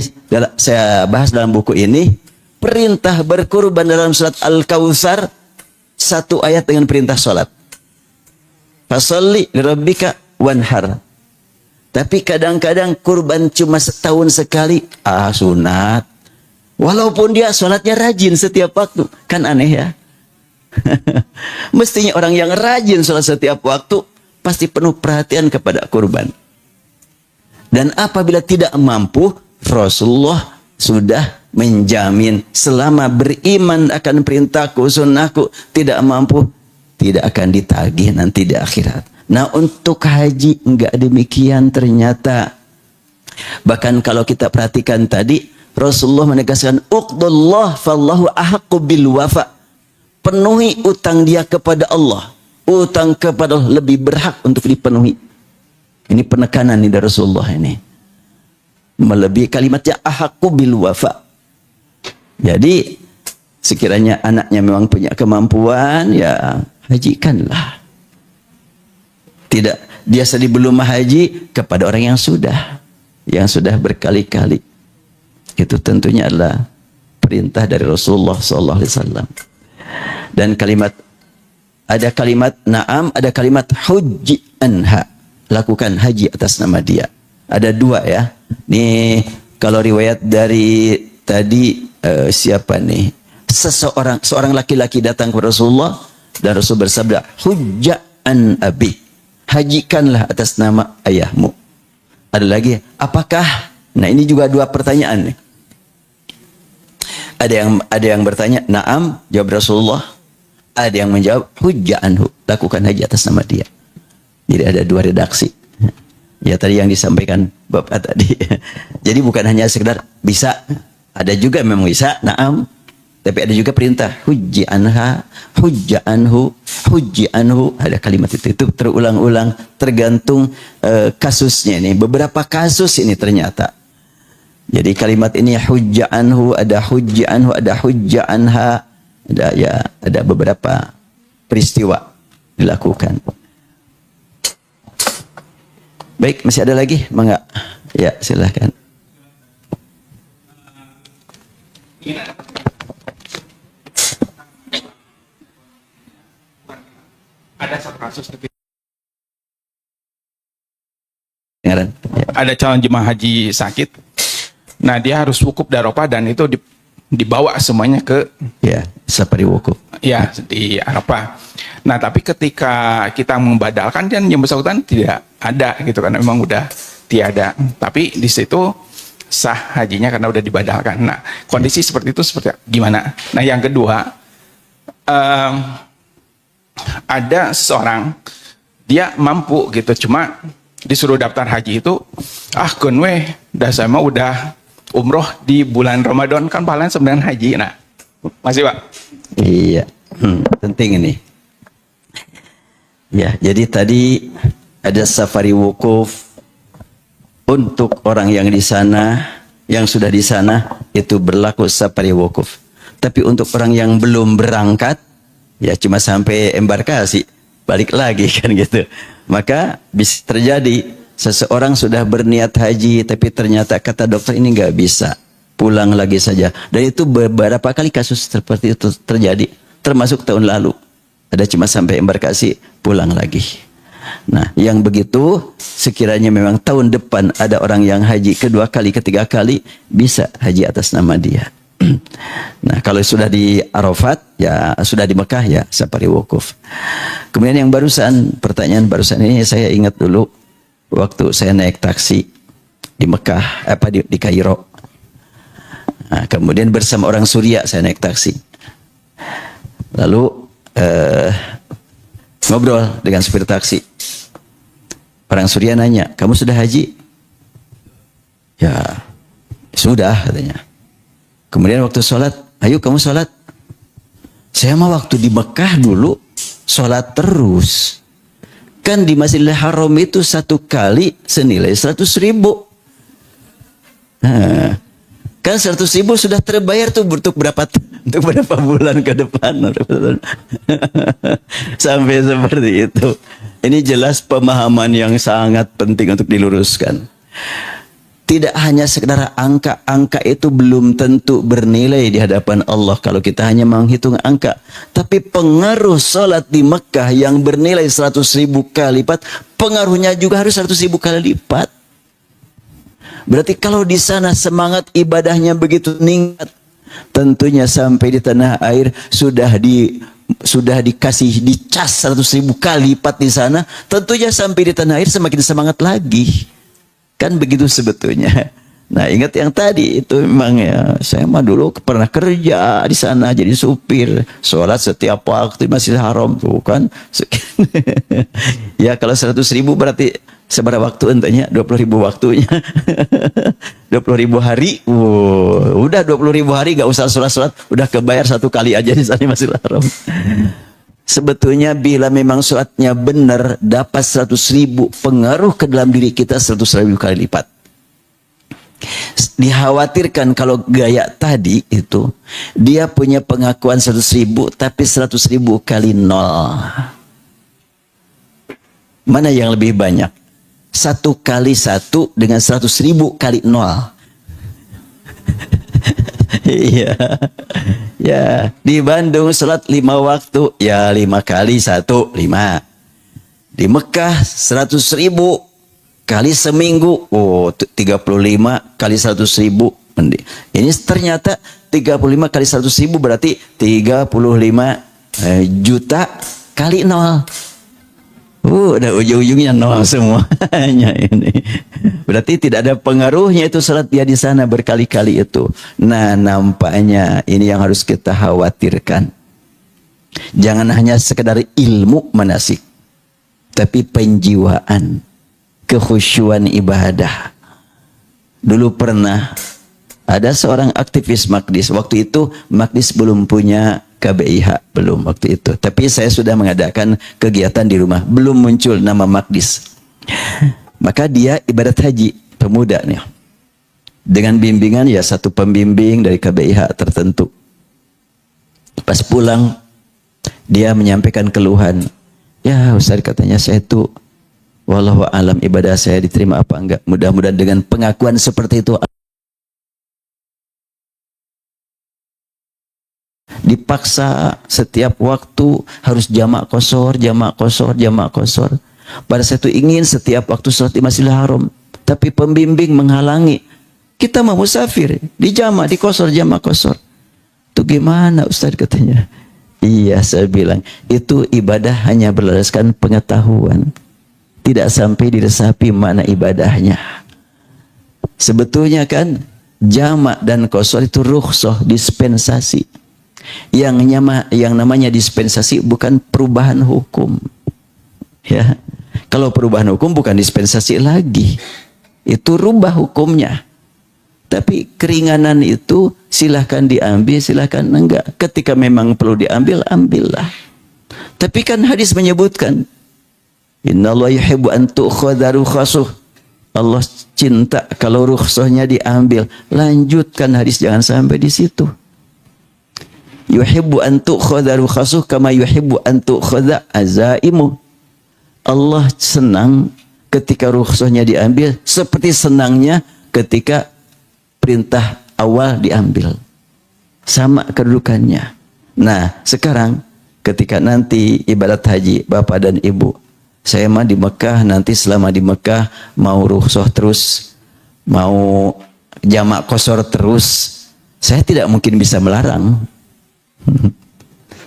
saya bahas dalam buku ini, perintah berkurban dalam surat Al-Kautsar, satu ayat dengan perintah sholat. Fasholli lirabbika wanhar. Tapi kadang-kadang kurban cuma setahun sekali, sunat. Walaupun dia sholatnya rajin setiap waktu. Kan aneh ya. Mestinya orang yang rajin sholat setiap waktu pasti penuh perhatian kepada kurban. Dan apabila tidak mampu, Rasulullah sudah menjamin selama beriman akan perintahku, sunnahku, tidak mampu, tidak akan ditagih nanti di akhirat. Nah untuk haji enggak demikian ternyata. Bahkan kalau kita perhatikan tadi, Rasulullah menegaskan uqdullah fallahu ahaqqu bil wafa. Penuhi utang dia kepada Allah. Utang kepada Allah lebih berhak untuk dipenuhi. Ini penekanan nih dari Rasulullah ini. Melebihi kalimatnya ahaqqu bil wafa. Jadi sekiranya anaknya memang punya kemampuan, ya hajikanlah. Tidak biasa belum haji kepada orang yang sudah berkali-kali. Itu tentunya adalah perintah dari Rasulullah SAW. Dan ada kalimat na'am, ada kalimat hujji anha. lakukan haji atas nama dia. Ada dua ya. Nih kalau riwayat dari tadi siapa nih? Seorang laki-laki datang kepada Rasulullah dan Rasul bersabda, "Hujja'an abi." Hajikanlah atas nama ayahmu. Ada lagi, apakah? Nah, ini juga dua pertanyaan nih. Ada yang bertanya, "Na'am," jawab Rasulullah. Ada yang menjawab, "Hujja'anhu." Lakukan haji atas nama dia. Jadi ada dua redaksi. Ya tadi yang disampaikan Bapak tadi. Jadi bukan hanya sekedar bisa, ada juga memang bisa, na'am. Tapi ada juga perintah, hujji anha, hujja anhu, hujji anhu. Ada kalimat itu terulang-ulang tergantung kasusnya ini. Beberapa kasus ini ternyata. Jadi kalimat ini hujja anhu, ada hujji anhu, ada hujja anha. Ada beberapa peristiwa dilakukan. Baik, masih ada lagi? Mangga. Ya, silahkan. Ada satu kasus Ya. ada calon jemaah haji sakit. Nah, dia harus wukuf di Arafah dan itu dibawa semuanya ke Ya, safari wukuf. ya di Arafah. Nah, tapi ketika kita membadalkan dan yang bersangkutan tidak ada gitu kan, memang udah tiada. Tapi di situ sah hajinya karena udah dibadalkan. Nah, kondisi seperti itu seperti gimana? Nah, yang kedua, ada seseorang dia mampu gitu, cuma disuruh daftar haji itu, kunwe, dah saya mah udah umroh di bulan Ramadan, kan pahalanya sebenarnya haji. Nah, masih Pak? Iya, penting ini. Ya, jadi tadi ada safari wukuf untuk orang yang di sana, yang sudah di sana itu berlaku safari wukuf. Tapi untuk orang yang belum berangkat, ya cuma sampai embarkasi, balik lagi kan gitu. Maka bisa terjadi seseorang sudah berniat haji, tapi ternyata kata dokter ini nggak bisa, pulang lagi saja. Dan itu beberapa kali kasus seperti itu terjadi, termasuk tahun lalu. Ada cuma sampai embarkasi, pulang lagi. Nah, yang begitu sekiranya memang tahun depan ada orang yang haji kedua kali, ketiga kali, bisa haji atas nama dia. Nah, kalau sudah di Arafat, ya sudah di Mekah, ya safari wukuf. Kemudian yang pertanyaan barusan ini saya ingat dulu waktu saya naik taksi di Mekah, di Kairo. Nah, kemudian bersama orang Suria saya naik taksi. Lalu ngobrol dengan supir taksi. Orang Suria nanya, "Kamu sudah haji?" "Ya, sudah," katanya. Kemudian waktu sholat, "Ayo kamu sholat." "Saya mah waktu di Mekah dulu sholat terus. Kan di Masjidil Haram itu satu kali senilai 100.000. Nah, kan 100.000 sudah terbayar tuh untuk berapa bulan ke depan. Sampai seperti itu. Ini jelas pemahaman yang sangat penting untuk diluruskan. Tidak hanya sekedar angka itu belum tentu bernilai di hadapan Allah kalau kita hanya menghitung angka. Tapi pengaruh sholat di Mekah yang bernilai 100.000 kali lipat, pengaruhnya juga harus 100.000 kali lipat. Berarti kalau di sana semangat ibadahnya begitu meningkat, tentunya sampai di tanah air sudah dicas 100.000 kali lipat di sana, tentunya sampai di tanah air semakin semangat lagi. Kan begitu sebetulnya. Nah, ingat yang tadi itu memang ya, saya mah dulu pernah kerja di sana jadi supir, sholat setiap waktu masih haram tuh kan. Ya kalau 100.000 berarti seberapa waktu entahnya, 20.000 waktunya. 20.000 hari, udah 20.000 hari gak usah sholat, udah kebayar satu kali aja di sana masih haram. Sebetulnya bila memang sholatnya benar, dapat 100.000, pengaruh ke dalam diri kita 100.000 kali lipat. Dikhawatirkan kalau gaya tadi itu, dia punya pengakuan 100.000, tapi 100.000 kali nol. Mana yang lebih banyak? 1 kali 1 dengan 100.000 kali nol. Iya. Ya, di Bandung sholat 5 waktu, ya 5 kali 1, 5. Di Mekah 100.000 kali seminggu, 35 kali 100.000. Ini ternyata 35 kali 100.000 berarti 35 juta kali 0. Udah ujung-ujungnya 0 semuanya ini. Berarti tidak ada pengaruhnya itu salat dia di sana berkali-kali itu. Nah, nampaknya ini yang harus kita khawatirkan. Jangan hanya sekedar ilmu manasik, tapi penjiwaan, kekhusyuan ibadah. Dulu pernah ada seorang aktivis Maqdis. Waktu itu Maqdis belum punya KBIH, belum waktu itu. Tapi saya sudah mengadakan kegiatan di rumah. Belum muncul nama Maqdis. Maka dia ibadat haji, pemuda nih. Dengan bimbingan ya satu pembimbing dari KBIH tertentu. Pas pulang, dia menyampaikan keluhan. Ya Ustaz, katanya saya itu wallahu alam ibadah saya diterima apa enggak. Mudah-mudahan dengan pengakuan seperti itu dipaksa setiap waktu harus jamak qashar, jamak qashar, jamak qashar. Pada saya itu ingin setiap waktu salat di Masjidil Haram, tapi pembimbing menghalangi. Kita mau musafir, di jamak, di qashar, jamak qashar. Itu gimana Ustaz, katanya? Iya, saya bilang, itu ibadah hanya berlandaskan pengetahuan. Tidak sampai diresapi mana ibadahnya. Sebetulnya kan jamak dan qashar itu rukhsah, dispensasi. Yang namanya dispensasi bukan perubahan hukum. Ya. Kalau perubahan hukum bukan dispensasi lagi. Itu rubah hukumnya. Tapi keringanan itu silahkan diambil, silahkan enggak. Ketika memang perlu diambil, ambillah. Tapi kan hadis menyebutkan, innallaha yuhibbu an tu'khadha rukhsah. Allah cinta kalau rukhsahnya diambil. Lanjutkan hadis, jangan sampai di situ. Yuhibbu an tu'khadha rukhsah kama yuhibbu an tu'khadha azaimu. Allah senang ketika rukhsahnya diambil seperti senangnya ketika perintah awal diambil. Sama kedudukannya. Nah, sekarang ketika nanti ibadat haji Bapak dan Ibu, saya mah di Mekah, nanti selama di Mekah mau rukhsah terus, mau jamak qashar terus, saya tidak mungkin bisa melarang.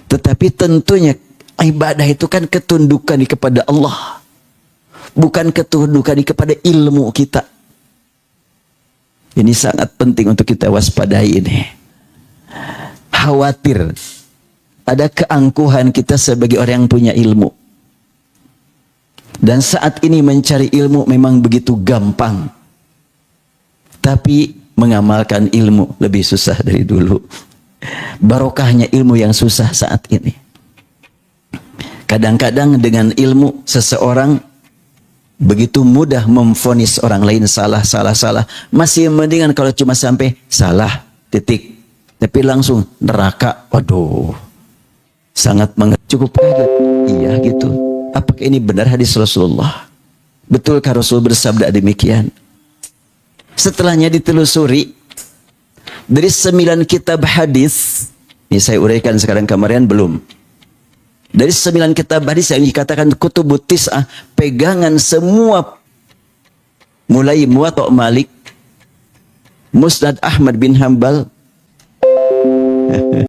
Tetapi tentunya ibadah itu kan ketundukan kepada Allah, bukan ketundukan kepada ilmu kita. Ini sangat penting untuk kita waspadai ini. Khawatir ada keangkuhan kita sebagai orang yang punya ilmu. Dan saat ini mencari ilmu memang begitu gampang. Tapi mengamalkan ilmu lebih susah dari dulu. Barokahnya ilmu yang susah saat ini. Kadang-kadang dengan ilmu seseorang begitu mudah memvonis orang lain salah. Masih mendingan kalau cuma sampai salah, titik. Tapi langsung neraka. Waduh. Sangat cukup kaget. Iya gitu. Apakah ini benar hadis Rasulullah? Betulkah Rasul bersabda demikian? Setelahnya ditelusuri. Dari 9 kitab hadis, ini saya uraikan sekarang, kemarin belum. Dari 9 kitab hadis yang dikatakan kutubut tis'ah, pegangan semua, mulai Muwatta' Malik, Musnad Ahmad bin Hanbal,